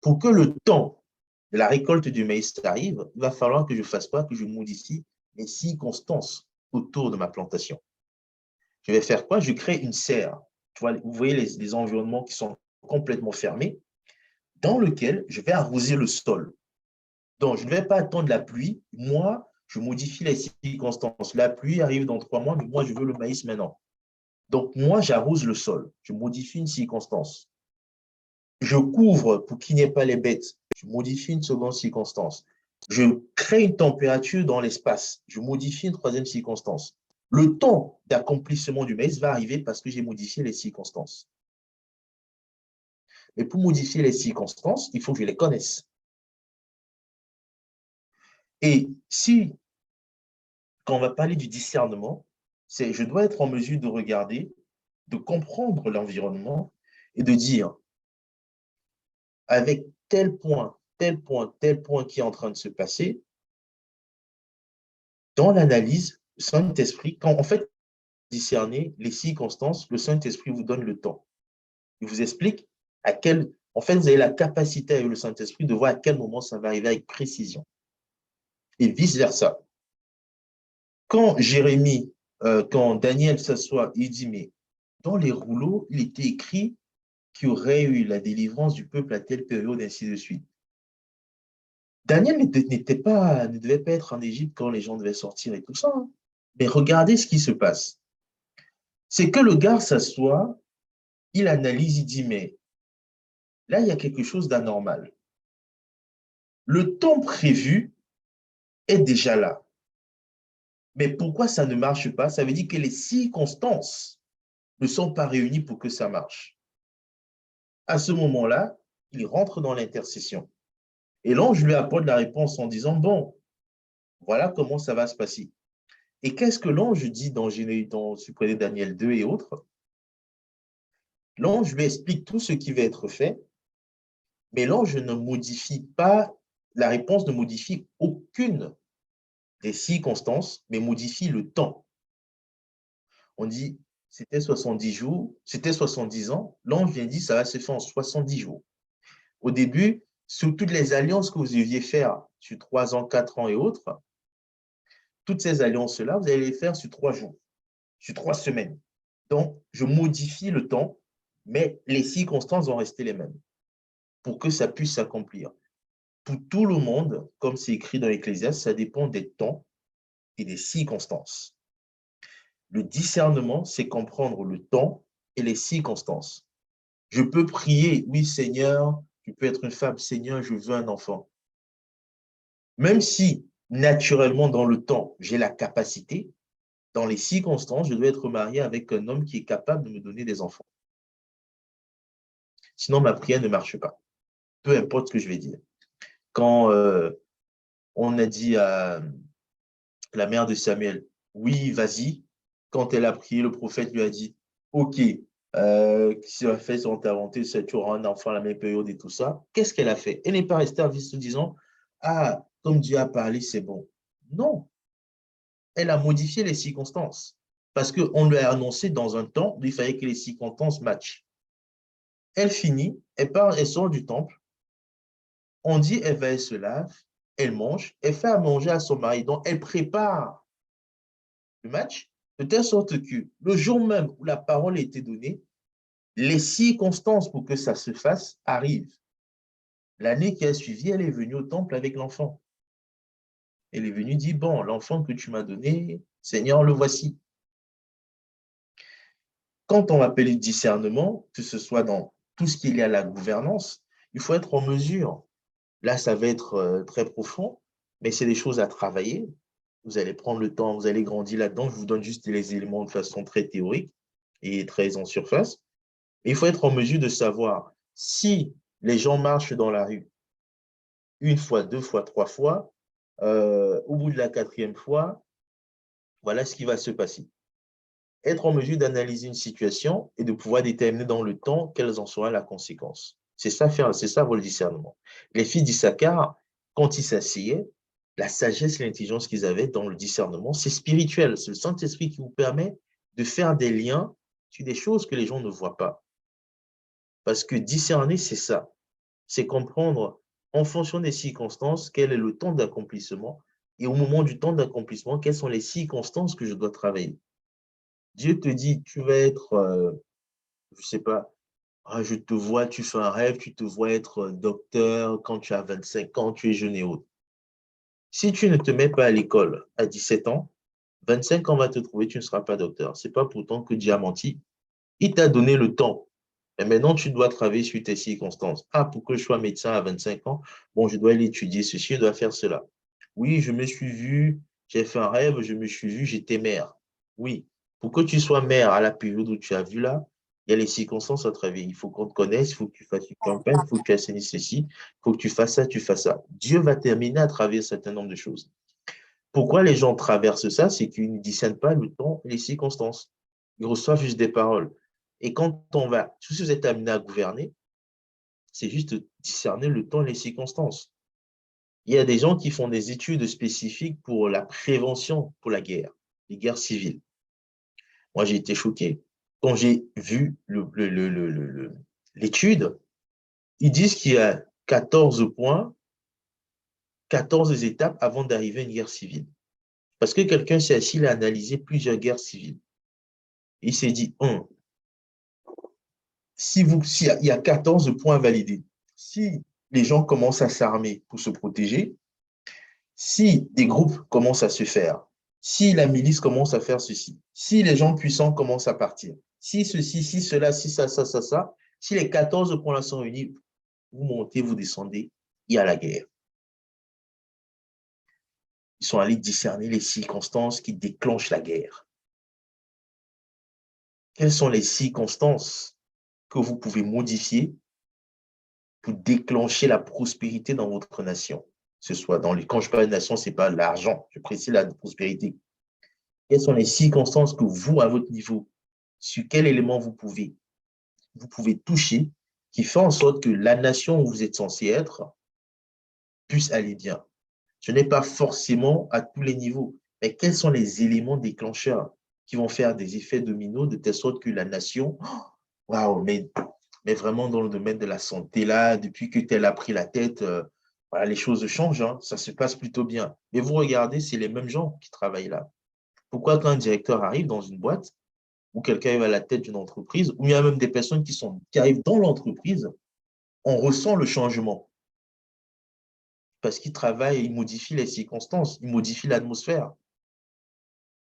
Pour que le temps de la récolte du maïs arrive, il va falloir que je fasse quoi? Que je modifie les circonstances autour de ma plantation. Je vais faire quoi? Je crée une serre. Vous voyez les environnements qui sont complètement fermés, dans lequel je vais arroser le sol. Donc, je ne vais pas attendre la pluie. Moi, je modifie les circonstances. La pluie arrive dans 3 mois, mais moi, je veux le maïs maintenant. Donc, moi, j'arrose le sol. Je modifie une circonstance. Je couvre pour qu'il n'y ait pas les bêtes. Je modifie une seconde circonstance. Je crée une température dans l'espace. Je modifie une troisième circonstance. Le temps d'accomplissement du maïs va arriver parce que j'ai modifié les circonstances. Mais pour modifier les circonstances, il faut que je les connaisse. Et si, quand on va parler du discernement, c'est je dois être en mesure de regarder, de comprendre l'environnement et de dire, avec tel point, tel point, tel point qui est en train de se passer, dans l'analyse, le Saint-Esprit, quand en fait, discerner les circonstances, le Saint-Esprit vous donne le temps. Il vous explique à quel, en fait, vous avez la capacité avec le Saint-Esprit de voir à quel moment ça va arriver avec précision. Et vice-versa. Quand Jérémie, quand Daniel s'assoit, il dit, mais dans les rouleaux, il était écrit qu'il y aurait eu la délivrance du peuple à telle période, ainsi de suite. Daniel ne devait pas être en Égypte quand les gens devaient sortir et tout ça. Hein. Mais regardez ce qui se passe. C'est que le gars s'assoit, il analyse, il dit, mais là, il y a quelque chose d'anormal. Le temps prévu est déjà là. Mais pourquoi ça ne marche pas? Ça veut dire que les circonstances ne sont pas réunies pour que ça marche. À ce moment-là, il rentre dans l'intercession. Et l'ange lui apporte la réponse en disant, bon, voilà comment ça va se passer. Et qu'est-ce que l'ange dit dans si vous prenez Daniel 2 et autres? L'ange lui explique tout ce qui va être fait, mais l'ange ne modifie pas, la réponse ne modifie aucune des circonstances, mais modifie le temps. On dit, c'était 70 jours, c'était 70 ans, l'ange vient dire, ça va se faire en 70 jours. Au début, sur toutes les alliances que vous deviez faire sur 3 ans, 4 ans et autres, toutes ces alliances-là, vous allez les faire sur 3 jours, sur 3 semaines. Donc, je modifie le temps, mais les circonstances vont rester les mêmes pour que ça puisse s'accomplir. Pour tout le monde, comme c'est écrit dans l'Ecclésiaste, ça dépend des temps et des circonstances. Le discernement, c'est comprendre le temps et les circonstances. Je peux prier, oui Seigneur, tu peux être une femme, Seigneur, je veux un enfant. Même si, naturellement, dans le temps, j'ai la capacité, dans les circonstances, je dois être marié avec un homme qui est capable de me donner des enfants. Sinon, ma prière ne marche pas. Peu importe ce que je vais dire. Quand on a dit à la mère de Samuel, oui, vas-y. Quand elle a prié, le prophète lui a dit, OK, si tu as fait son inventé, tu auras un enfant à la même période et tout ça. Qu'est-ce qu'elle a fait? Elle n'est pas restée à vie se disant, ah, comme Dieu a parlé, c'est bon. Non, elle a modifié les circonstances parce qu'on lui a annoncé dans un temps où il fallait que les circonstances matchent. Elle finit, elle part, elle sort du temple. On dit, elle va, elle se lave, elle mange, elle fait à manger à son mari. Donc, elle prépare le match de telle sorte que le jour même où la parole a été donnée, les circonstances pour que ça se fasse arrivent. L'année qui a suivi, elle est venue au temple avec l'enfant. Elle est venue dire, bon, l'enfant que tu m'as donné, Seigneur, le voici. Quand on appelle le discernement, que ce soit dans tout ce qui est lié à la gouvernance, il faut être en mesure. Là, ça va être très profond, mais c'est des choses à travailler. Vous allez prendre le temps, vous allez grandir là-dedans. Je vous donne juste les éléments de façon très théorique et très en surface. Mais il faut être en mesure de savoir si les gens marchent dans la rue une fois, deux fois, trois fois, au bout de la quatrième fois, voilà ce qui va se passer. Être en mesure d'analyser une situation et de pouvoir déterminer dans le temps quelles en sera la conséquence. C'est ça, c'est ça votre discernement. Les fils d'Issachar, quand ils s'asseyaient, la sagesse et l'intelligence qu'ils avaient dans le discernement, c'est spirituel. C'est le Saint-Esprit qui vous permet de faire des liens sur des choses que les gens ne voient pas. Parce que discerner, c'est ça. C'est comprendre en fonction des circonstances quel est le temps d'accomplissement et au moment du temps d'accomplissement, quelles sont les circonstances que je dois travailler. Dieu te dit, tu vas être, je ne sais pas, ah, je te vois, tu fais un rêve, tu te vois être docteur quand tu as 25 ans, tu es jeune et autre. Si tu ne te mets pas à l'école à 17 ans, 25 ans va te trouver, tu ne seras pas docteur. Ce n'est pas pourtant que Dieu a menti. Il t'a donné le temps. Et maintenant, tu dois travailler sur tes circonstances. Ah, pour que je sois médecin à 25 ans, bon, je dois aller étudier ceci, je dois faire cela. Oui, je me suis vu, j'ai fait un rêve, je me suis vu, j'étais mère. Oui, pour que tu sois mère à la période où tu as vu là, il y a les circonstances à travailler. Il faut qu'on te connaisse, il faut que tu fasses une campagne, il faut que tu assainisses ceci, il faut que tu fasses ça, tu fasses ça. Dieu va terminer à travers un certain nombre de choses. Pourquoi les gens traversent ça? C'est qu'ils ne discernent pas le temps et les circonstances. Ils reçoivent juste des paroles. Et quand on va, si vous êtes amené à gouverner, c'est juste de discerner le temps et les circonstances. Il y a des gens qui font des études spécifiques pour la prévention pour la guerre, les guerres civiles. Moi, j'ai été choqué. Quand j'ai vu l'étude, ils disent qu'il y a 14 points, 14 étapes avant d'arriver à une guerre civile. Parce que quelqu'un s'est assis à analyser plusieurs guerres civiles. Il s'est dit, il y a 14 points validés, si les gens commencent à s'armer pour se protéger, si des groupes commencent à se faire, si la milice commence à faire ceci, si les gens puissants commencent à partir, si ceci, si cela, si ça, si les 14 points là sont réunis, vous montez, vous descendez, il y a la guerre. Ils sont allés discerner les circonstances qui déclenchent la guerre. Quelles sont les circonstances que vous pouvez modifier pour déclencher la prospérité dans votre nation? Ce soit quand je parle de nation, ce n'est pas l'argent, je précise la prospérité. Quelles sont les circonstances que vous, à votre niveau, sur quel élément vous pouvez toucher qui fait en sorte que la nation où vous êtes censé être puisse aller bien? Ce n'est pas forcément à tous les niveaux, mais quels sont les éléments déclencheurs qui vont faire des effets dominos de telle sorte que la nation, waouh, mais vraiment dans le domaine de la santé, là, depuis que tel a pris la tête, voilà, les choses changent, hein, ça se passe plutôt bien. Mais vous regardez, c'est les mêmes gens qui travaillent là. Pourquoi quand un directeur arrive dans une boîte, ou quelqu'un arrive à la tête d'une entreprise, ou il y a même des personnes qui arrivent dans l'entreprise, on ressent le changement parce qu'ils travaillent, ils modifient les circonstances, ils modifient l'atmosphère,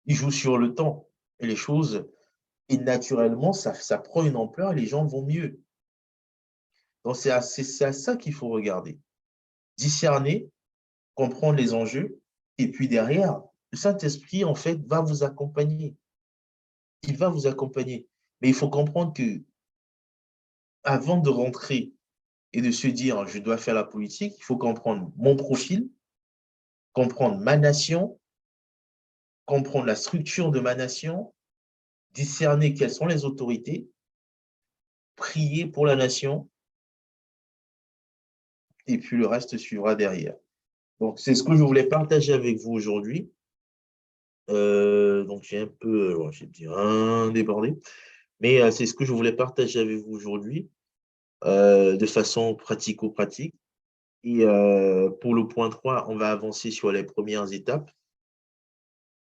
ils jouent sur le temps et les choses, et naturellement, ça prend une ampleur et les gens vont mieux. Donc, c'est à ça qu'il faut regarder. Discerner, comprendre les enjeux, et puis derrière, le Saint-Esprit, en fait, va vous accompagner. Il va vous accompagner. Mais il faut comprendre que avant de rentrer et de se dire, je dois faire la politique, il faut comprendre mon profil, comprendre ma nation, comprendre la structure de ma nation, discerner quelles sont les autorités, prier pour la nation, et puis le reste suivra derrière. Donc, c'est ce que je voulais partager avec vous aujourd'hui. Donc, j'ai bien débordé, mais c'est ce que je voulais partager avec vous aujourd'hui de façon pratico-pratique. Et pour le point 3, on va avancer sur les premières étapes,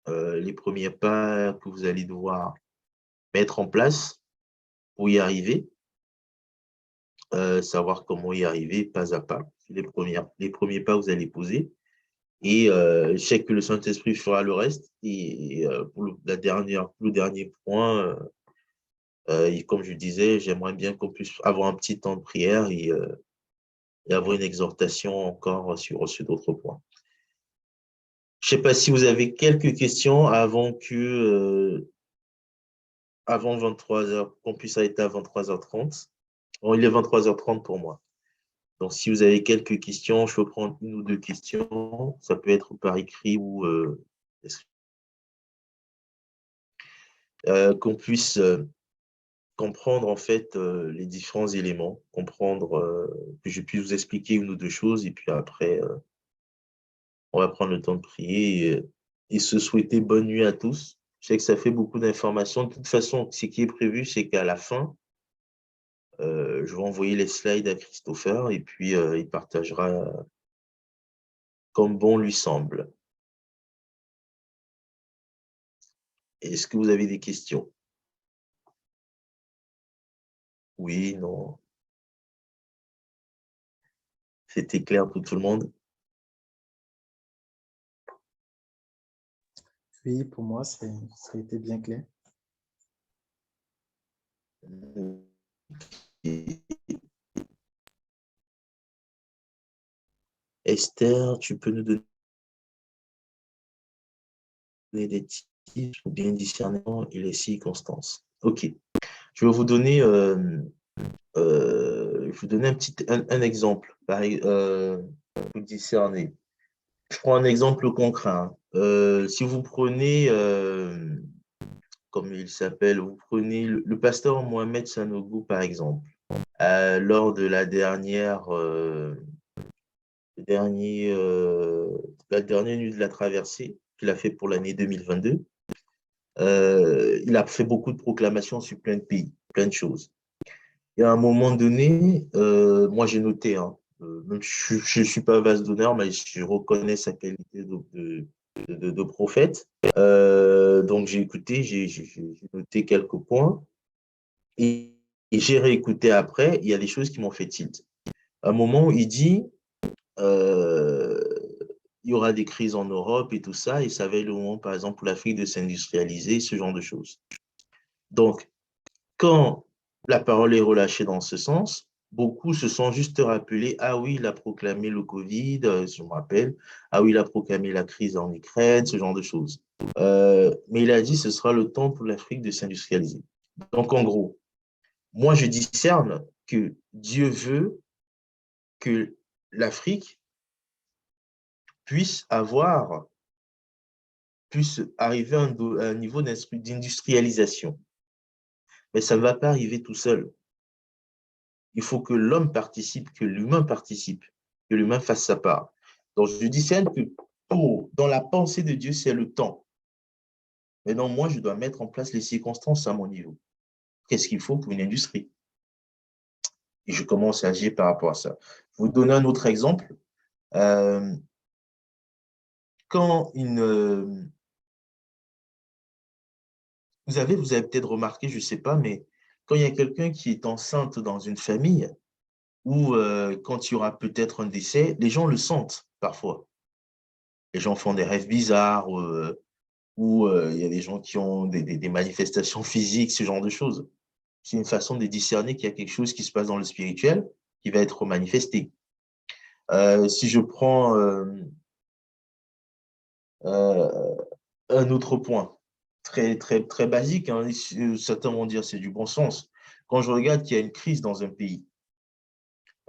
les premiers pas que vous allez devoir mettre en place pour y arriver, savoir comment y arriver pas à pas, les premiers pas que vous allez poser. Et je sais que le Saint-Esprit fera le reste. Et pour le dernier point, et comme je disais, j'aimerais bien qu'on puisse avoir un petit temps de prière et avoir une exhortation encore sur d'autres points. Je ne sais pas si vous avez quelques questions avant 23h, qu'on puisse arrêter à 23h30. Bon, il est 23h30 pour moi. Donc, si vous avez quelques questions, je peux prendre une ou deux questions. Ça peut être par écrit ou qu'on puisse comprendre en fait les différents éléments, comprendre, que je puisse vous expliquer une ou deux choses et puis après, on va prendre le temps de prier et se souhaiter bonne nuit à tous. Je sais que ça fait beaucoup d'informations. De toute façon, ce qui est prévu, c'est qu'à la fin, je vais envoyer les slides à Christopher et puis il partagera comme bon lui semble. Est-ce que vous avez des questions? Oui, non. C'était clair pour tout le monde? Oui, pour moi, ça a été bien clair. Esther, tu peux nous donner des tips pour bien discernement et les circonstances. OK. Je vais vous donner, un exemple pour discerner. Je prends un exemple concret. Hein. Si vous prenez, comme il s'appelle, vous prenez le pasteur Mohamed Sanogo, par exemple, lors de la dernière nuit de la traversée qu'il a fait pour l'année 2022, il a fait beaucoup de proclamations sur plein de pays, plein de choses. Et à un moment donné, moi j'ai noté, hein, même je ne suis pas vase d'honneur, mais je reconnais sa qualité de prophète. Donc j'ai écouté, j'ai noté quelques points et j'ai réécouté après, il y a des choses qui m'ont fait tilt. À un moment où il dit, euh, il y aura des crises en Europe et tout ça, et ça va être le moment, par exemple, pour l'Afrique de s'industrialiser, ce genre de choses. Donc, quand la parole est relâchée dans ce sens, beaucoup se sont juste rappelés, ah oui, il a proclamé le Covid, je me rappelle, ah oui, il a proclamé la crise en Ukraine, ce genre de choses. Mais il a dit, ce sera le temps pour l'Afrique de s'industrialiser. Donc, en gros, moi, je discerne que Dieu veut que l'Afrique puisse arriver à un niveau d'industrialisation. Mais ça ne va pas arriver tout seul. Il faut que l'homme participe, que l'humain participe, que l'humain fasse sa part. Donc, je discerne que dans la pensée de Dieu, c'est le temps. Maintenant, moi, je dois mettre en place les circonstances à mon niveau. Qu'est-ce qu'il faut pour une industrie? Et je commence à agir par rapport à ça. Je vais vous donner un autre exemple. Euh, quand vous avez peut-être remarqué, je ne sais pas, mais quand il y a quelqu'un qui est enceinte dans une famille, ou quand il y aura peut-être un décès, les gens le sentent parfois. Les gens font des rêves bizarres, ou il y a des gens qui ont des manifestations physiques, ce genre de choses. C'est une façon de discerner qu'il y a quelque chose qui se passe dans le spirituel qui va être manifesté. Si je prends euh, un autre point, très, très, très basique, hein, certains vont dire c'est du bon sens. Quand je regarde qu'il y a une crise dans un pays,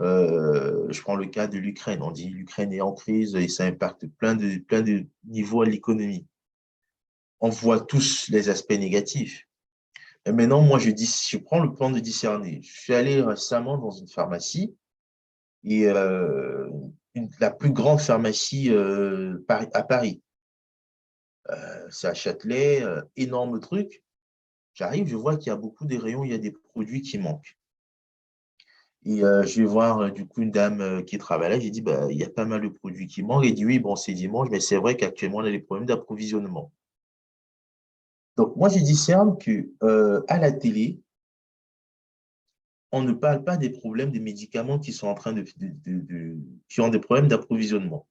je prends le cas de l'Ukraine. On dit l'Ukraine est en crise et ça impacte plein de niveaux de l'économie. On voit tous les aspects négatifs. Et maintenant, moi, je prends le plan de discerner. Je suis allé récemment dans une pharmacie et la plus grande pharmacie à Paris. C'est à Châtelet, énorme truc. J'arrive, je vois qu'il y a beaucoup de rayons, il y a des produits qui manquent. Et je vais voir du coup une dame qui travaille là. J'ai dit, bah, il y a pas mal de produits qui manquent. Elle dit, oui, bon, c'est dimanche, mais c'est vrai qu'actuellement, on a des problèmes d'approvisionnement. Donc, moi, je discerne que à la télé, on ne parle pas des problèmes des médicaments qui sont en train qui ont des problèmes d'approvisionnement.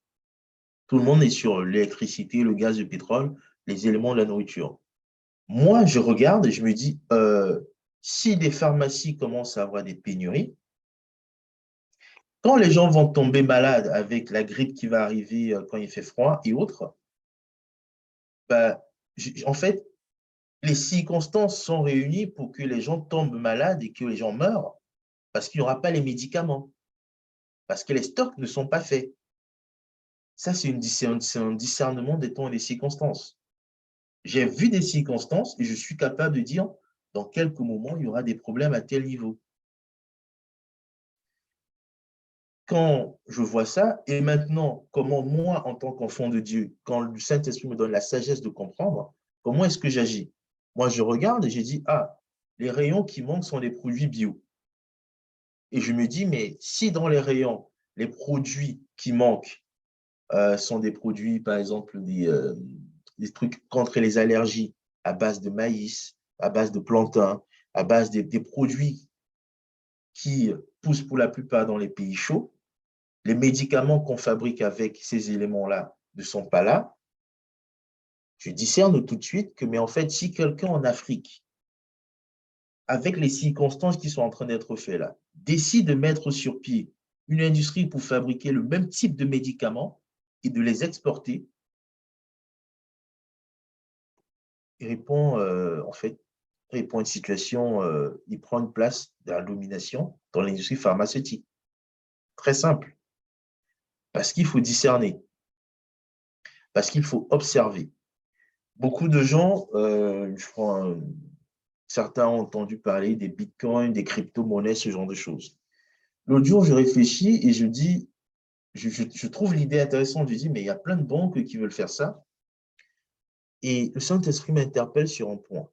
Tout le monde est sur l'électricité, le gaz, le pétrole, les éléments de la nourriture. Moi, je regarde et je me dis, si les pharmacies commencent à avoir des pénuries, quand les gens vont tomber malades avec la grippe qui va arriver quand il fait froid et autres, bah, en fait, les circonstances sont réunies pour que les gens tombent malades et que les gens meurent parce qu'il n'y aura pas les médicaments, parce que les stocks ne sont pas faits. Ça, c'est un discernement des temps et des circonstances. J'ai vu des circonstances et je suis capable de dire dans quelques moments, il y aura des problèmes à tel niveau. Quand je vois ça, et maintenant, comment moi, en tant qu'enfant de Dieu, quand le Saint-Esprit me donne la sagesse de comprendre, comment est-ce que j'agis? Moi, je regarde et je dis, ah, les rayons qui manquent sont des produits bio. Et je me dis, mais si dans les rayons, les produits qui manquent sont des produits, par exemple, des trucs contre les allergies à base de maïs, à base de plantain, à base des produits qui poussent pour la plupart dans les pays chauds, les médicaments qu'on fabrique avec ces éléments-là ne sont pas là, je discerne tout de suite que, mais en fait, si quelqu'un en Afrique, avec les circonstances qui sont en train d'être faites là, décide de mettre sur pied une industrie pour fabriquer le même type de médicaments et de les exporter, il répond, en fait, il répond à une situation, il prend une place de la domination dans l'industrie pharmaceutique. Très simple. Parce qu'il faut discerner, parce qu'il faut observer. Beaucoup de gens, je crois, certains ont entendu parler des bitcoins, des crypto-monnaies, ce genre de choses. L'autre jour, je réfléchis et je dis, je trouve l'idée intéressante. Je dis, mais il y a plein de banques qui veulent faire ça. Et le Saint-Esprit m'interpelle sur un point.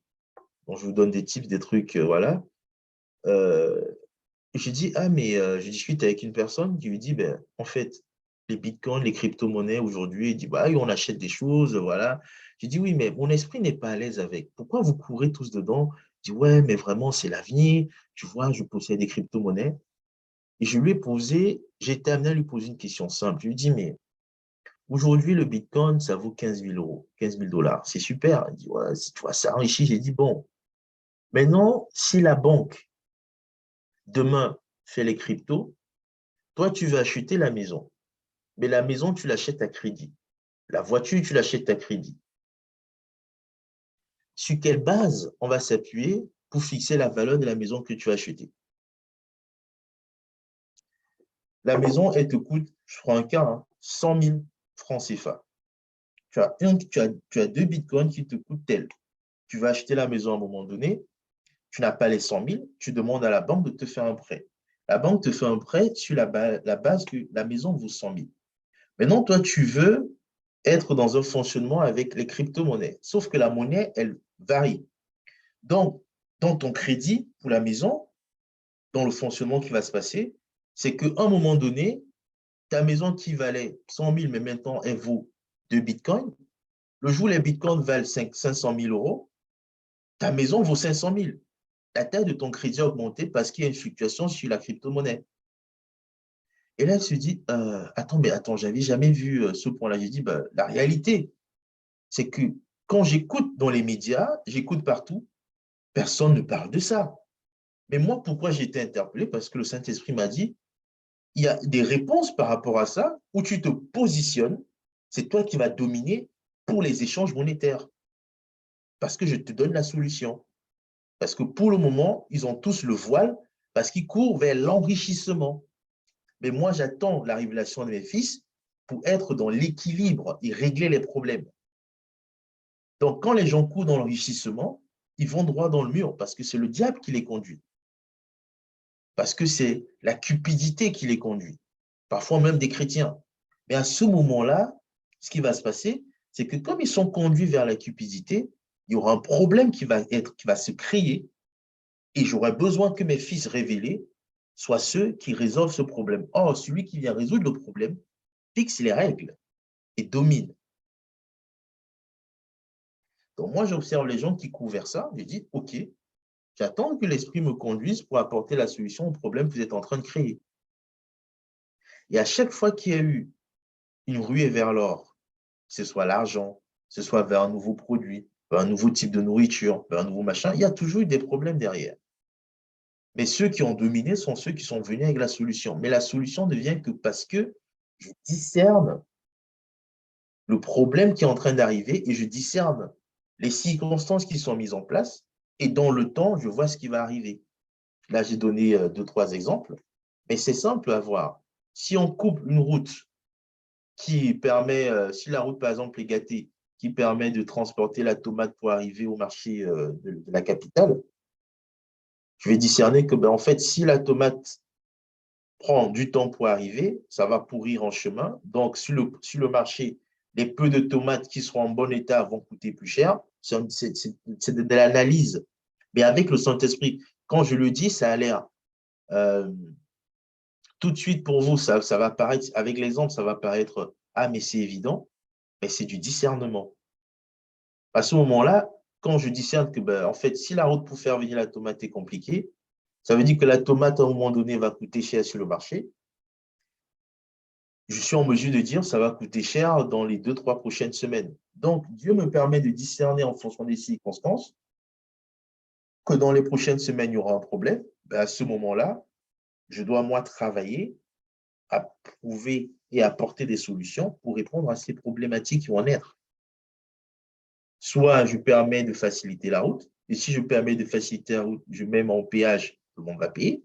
Donc, je vous donne des tips, des trucs, voilà. Euh, je dis, ah, mais je discute avec une personne qui lui dit, ben, en fait, les bitcoins, les crypto-monnaies aujourd'hui, il dit, bah, on achète des choses, voilà. J'ai dit, oui, mais mon esprit n'est pas à l'aise avec. Pourquoi vous courez tous dedans? Il dit, ouais, mais vraiment, c'est l'avenir. Tu vois, je possède des crypto-monnaies. Et je lui ai posé, j'ai été amené à lui poser une question simple. Je lui ai dit, mais aujourd'hui, le bitcoin, ça vaut 15 000 euros, 15 000 dollars. C'est super. Il dit, ouais, si tu vois, ça enrichit. J'ai dit, bon, maintenant, si la banque, demain, fait les cryptos, toi, tu vas acheter la maison. Mais la maison, tu l'achètes à crédit. La voiture, tu l'achètes à crédit. Sur quelle base on va s'appuyer pour fixer la valeur de la maison que tu as achetée? La maison, elle te coûte, je prends un cas, hein, 100 000 francs CFA. Tu as deux bitcoins qui te coûtent tel. Tu vas acheter la maison à un moment donné, tu n'as pas les 100 000, tu demandes à la banque de te faire un prêt. La banque te fait un prêt sur la base que la maison vaut 100 000. Maintenant, toi, tu veux être dans un fonctionnement avec les crypto-monnaies. Sauf que la monnaie, elle varie. Donc, dans ton crédit pour la maison, dans le fonctionnement qui va se passer, c'est qu'à un moment donné, ta maison qui valait 100 000, mais maintenant elle vaut 2 bitcoins, le jour où les bitcoins valent 500 000 euros, ta maison vaut 500 000. La taille de ton crédit a augmenté parce qu'il y a une fluctuation sur la crypto-monnaie. Et là, elle se dit, attends, j'avais jamais vu ce point-là. J'ai dit, bah, la réalité, c'est que quand j'écoute dans les médias, j'écoute partout, personne ne parle de ça. Mais moi, pourquoi j'ai été interpellé? Parce que le Saint-Esprit m'a dit, il y a des réponses par rapport à ça où tu te positionnes, c'est toi qui vas dominer pour les échanges monétaires. Parce que je te donne la solution. Parce que pour le moment, ils ont tous le voile parce qu'ils courent vers l'enrichissement. Mais moi, j'attends la révélation de mes fils pour être dans l'équilibre et régler les problèmes. Donc, quand les gens courent dans l'enrichissement, ils vont droit dans le mur parce que c'est le diable qui les conduit. Parce que c'est la cupidité qui les conduit. Parfois même des chrétiens. Mais à ce moment-là, ce qui va se passer, c'est que comme ils sont conduits vers la cupidité, il y aura un problème qui va se créer et j'aurai besoin que mes fils révélés soient ceux qui résolvent ce problème. Or, celui qui vient résoudre le problème fixe les règles et domine. Donc, moi, j'observe les gens qui courent vers ça. Je dis, OK, j'attends que l'esprit me conduise pour apporter la solution au problème que vous êtes en train de créer. Et à chaque fois qu'il y a eu une ruée vers l'or, que ce soit l'argent, que ce soit vers un nouveau produit, vers un nouveau type de nourriture, vers un nouveau machin, il y a toujours eu des problèmes derrière. Mais ceux qui ont dominé sont ceux qui sont venus avec la solution. Mais la solution ne vient que parce que je discerne le problème qui est en train d'arriver et je discerne les circonstances qui sont mises en place et dans le temps, je vois ce qui va arriver. Là, j'ai donné 2-3 exemples, mais c'est simple à voir. Si on coupe une route qui permet, si la route, par exemple, est gâtée, qui permet de transporter la tomate pour arriver au marché de la capitale, je vais discerner que, ben, en fait, si la tomate prend du temps pour arriver, ça va pourrir en chemin. Donc, sur le marché, les peu de tomates qui seront en bon état vont coûter plus cher. C'est de l'analyse. Mais avec le Saint-Esprit, quand je le dis, ça a l'air tout de suite pour vous, ça va paraître, avec l'exemple, ça va paraître, ah, mais c'est évident, mais c'est du discernement. À ce moment-là, quand je discerne que, ben, en fait, si la route pour faire venir la tomate est compliquée, ça veut dire que la tomate, à un moment donné, va coûter cher sur le marché. Je suis en mesure de dire que ça va coûter cher dans les 2-3 prochaines semaines. Donc, Dieu me permet de discerner en fonction des circonstances que dans les prochaines semaines, il y aura un problème. Ben, à ce moment-là, je dois, moi, travailler à trouver et apporter des solutions pour répondre à ces problématiques qui vont naître. Soit je permets de faciliter la route, et si je permets de faciliter la route, je mets mon péage, tout le monde va payer.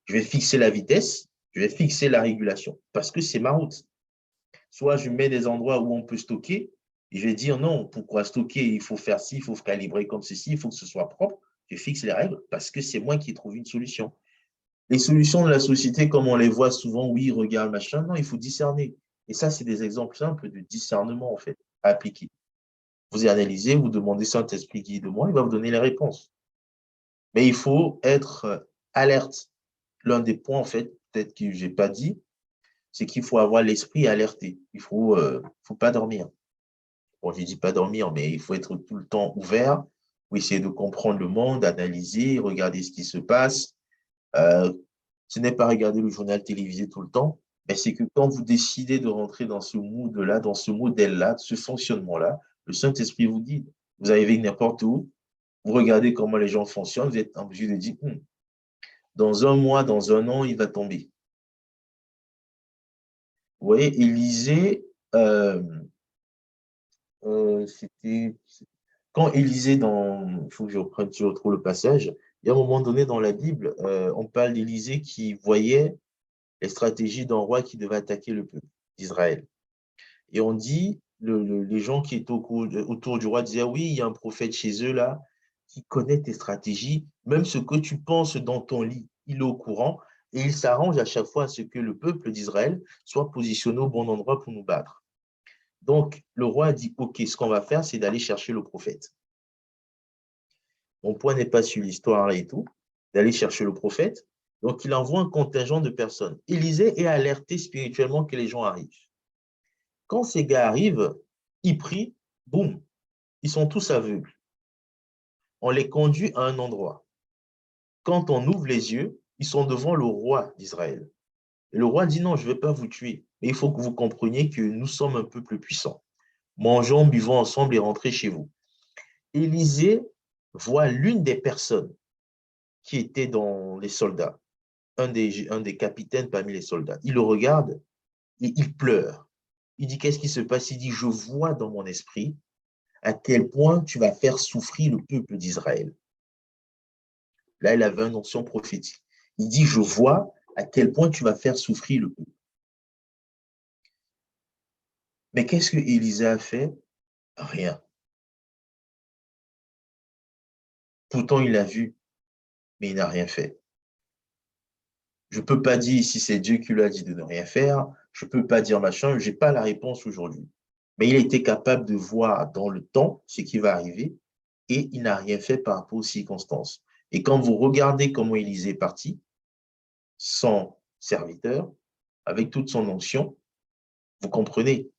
Je vais fixer la vitesse, je vais fixer la régulation, parce que c'est ma route. Soit je mets des endroits où on peut stocker, et je vais dire non, pourquoi stocker? Il faut faire ci, il faut calibrer comme ceci, il faut que ce soit propre. Je fixe les règles parce que c'est moi qui ai trouvé une solution. Les solutions de la société, comme on les voit souvent, oui, regarde, machin, non, il faut discerner. Et ça, c'est des exemples simples de discernement, en fait, à appliquer. Vous analysez, vous demandez Saint-Esprit guide-moi, il va vous donner les réponses. Mais il faut être alerte. L'un des points, en fait, peut-être que je n'ai pas dit, c'est qu'il faut avoir l'esprit alerté. Il ne faut pas dormir. Bon, je ne dis pas dormir, mais il faut être tout le temps ouvert pour essayer de comprendre le monde, analyser, regarder ce qui se passe. Ce n'est pas regarder le journal télévisé tout le temps, mais c'est que quand vous décidez de rentrer dans ce mood-là, dans ce modèle-là, ce fonctionnement-là, le Saint-Esprit vous guide. Vous arrivez n'importe où, vous regardez comment les gens fonctionnent, vous êtes en mesure de dire, dans un mois, dans un an, il va tomber. Vous voyez, Élisée, c'était quand Élisée, il faut que je retrouve le passage, il y a un moment donné dans la Bible, on parle d'Élisée qui voyait les stratégies d'un roi qui devait attaquer le peuple d'Israël. Et on dit, les gens qui étaient autour du roi disaient, oui, il y a un prophète chez eux là qui connaît tes stratégies, même ce que tu penses dans ton lit, il est au courant et il s'arrange à chaque fois à ce que le peuple d'Israël soit positionné au bon endroit pour nous battre. Donc, le roi a dit, OK, ce qu'on va faire, c'est d'aller chercher le prophète. Mon point n'est pas sur l'histoire là et tout, d'aller chercher le prophète. Donc, il envoie un contingent de personnes. Élisée est alerté spirituellement que les gens arrivent. Quand ces gars arrivent, ils prient, boum, ils sont tous aveugles. On les conduit à un endroit. Quand on ouvre les yeux, ils sont devant le roi d'Israël. Et le roi dit non, je ne vais pas vous tuer, mais il faut que vous compreniez que nous sommes un peuple puissant. Mangeons, buvons ensemble et rentrez chez vous. Élisée voit l'une des personnes qui était dans les soldats, un des capitaines parmi les soldats. Il le regarde et il pleure. Il dit, qu'est-ce qui se passe? Il dit, je vois dans mon esprit à quel point tu vas faire souffrir le peuple d'Israël. Là, il avait une notion prophétique. Il dit, je vois à quel point tu vas faire souffrir le peuple. Mais qu'est-ce que Élisée a fait? Rien. Pourtant, il a vu, mais il n'a rien fait. Je ne peux pas dire si c'est Dieu qui lui a dit de ne rien faire. Je ne peux pas dire machin. Je n'ai pas la réponse aujourd'hui. Mais il a été capable de voir dans le temps ce qui va arriver et il n'a rien fait par rapport aux circonstances. Et quand vous regardez comment Élisée est parti, son serviteur, avec toute son onction, vous comprenez.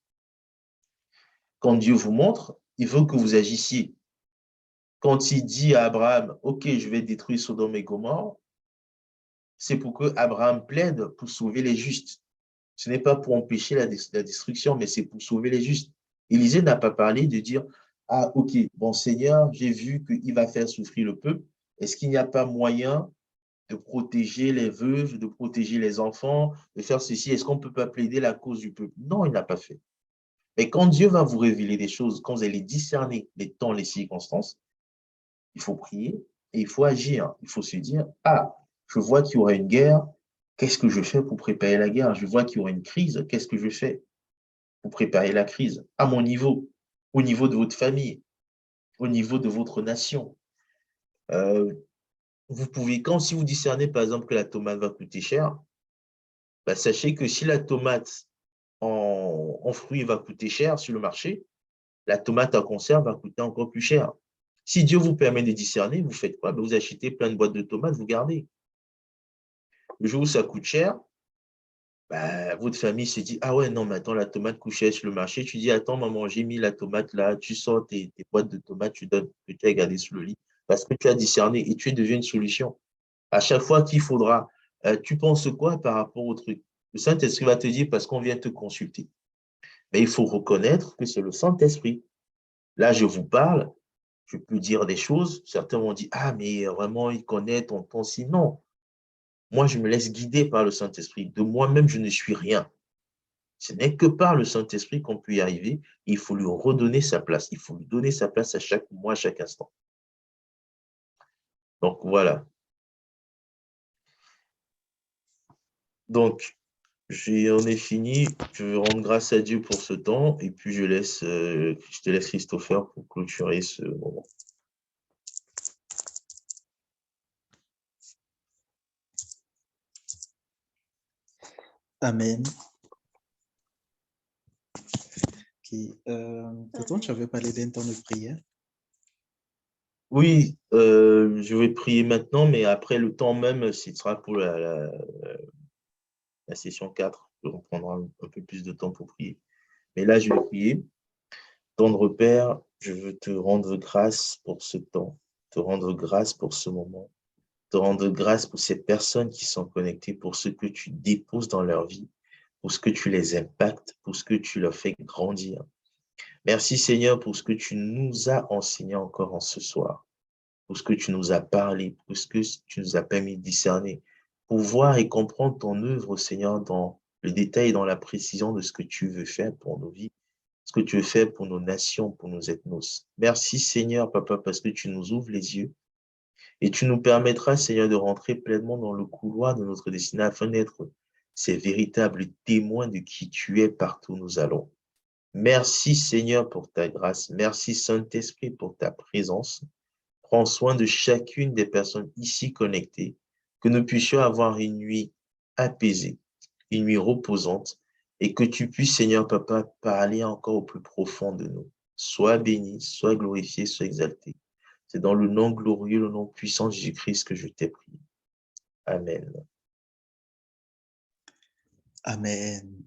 Quand Dieu vous montre, il veut que vous agissiez. Quand il dit à Abraham, OK, je vais détruire Sodome et Gomorrhe, c'est pour que Abraham plaide pour sauver les justes. Ce n'est pas pour empêcher la destruction, mais c'est pour sauver les justes. Élisée n'a pas parlé de dire, ah, OK, bon Seigneur, j'ai vu qu'il va faire souffrir le peuple. Est-ce qu'il n'y a pas moyen de protéger les veuves, de protéger les enfants, de faire ceci? Est-ce qu'on ne peut pas plaider la cause du peuple? Non, il n'a pas fait. Mais quand Dieu va vous révéler des choses, quand vous allez discerner les temps, les circonstances, il faut prier et il faut agir. Il faut se dire, ah, je vois qu'il y aura une guerre, qu'est-ce que je fais pour préparer la guerre? Je vois qu'il y aura une crise, qu'est-ce que je fais pour préparer la crise? À mon niveau, au niveau de votre famille, au niveau de votre nation. Vous pouvez, si vous discernez par exemple que la tomate va coûter cher, bah, sachez que si la tomate en fruits va coûter cher sur le marché, la tomate en conserve va coûter encore plus cher. Si Dieu vous permet de discerner, vous faites quoi? Vous achetez plein de boîtes de tomates, vous gardez. Le jour où ça coûte cher, bah, votre famille se dit, ah ouais, non, mais attends, la tomate coûte cher sur le marché. Tu dis, attends, maman, j'ai mis la tomate là, tu sors tes boîtes de tomates, tu donnes, que tu as gardé sous le lit, parce que tu as discerné et tu deviens une solution. À chaque fois qu'il faudra, tu penses quoi par rapport au truc? Le Saint-Esprit va te dire parce qu'on vient te consulter. Mais il faut reconnaître que c'est le Saint-Esprit. Là, je vous parle, je peux dire des choses. Certains vont dire, ah, mais vraiment, il connaît ton si. Non. Moi, je me laisse guider par le Saint-Esprit. De moi-même, je ne suis rien. Ce n'est que par le Saint-Esprit qu'on peut y arriver. Il faut lui redonner sa place. Il faut lui donner sa place à chaque mois, à chaque instant. Donc, voilà. Donc, on est fini. Je veux rendre grâce à Dieu pour ce temps. Et puis, je te laisse Christopher pour clôturer ce moment. Amen. Tonton, tu avais parlé d'un temps de prière. Oui, je vais prier maintenant, mais après le temps même, ce sera pour la session 4. On prendra un peu plus de temps pour prier. Mais là, je vais prier. Tendre Père, je veux te rendre grâce pour ce temps, te rendre grâce pour ce moment, te rendre grâce pour ces personnes qui sont connectées, pour ce que tu déposes dans leur vie, pour ce que tu les impactes, pour ce que tu leur fais grandir. Merci Seigneur pour ce que tu nous as enseigné encore en ce soir, pour ce que tu nous as parlé, pour ce que tu nous as permis de discerner, pour voir et comprendre ton œuvre, Seigneur, dans le détail et dans la précision de ce que tu veux faire pour nos vies, ce que tu veux faire pour nos nations, pour nos ethnos. Merci Seigneur, Papa, parce que tu nous ouvres les yeux et tu nous permettras, Seigneur, de rentrer pleinement dans le couloir de notre destinée afin d'être ces véritables témoins de qui tu es partout où nous allons. Merci Seigneur pour ta grâce. Merci Saint-Esprit pour ta présence. Prends soin de chacune des personnes ici connectées, que nous puissions avoir une nuit apaisée, une nuit reposante, et que tu puisses, Seigneur Papa, parler encore au plus profond de nous. Sois béni, sois glorifié, sois exalté. C'est dans le nom glorieux, le nom puissant de Jésus-Christ que je t'ai prié. Amen. Amen.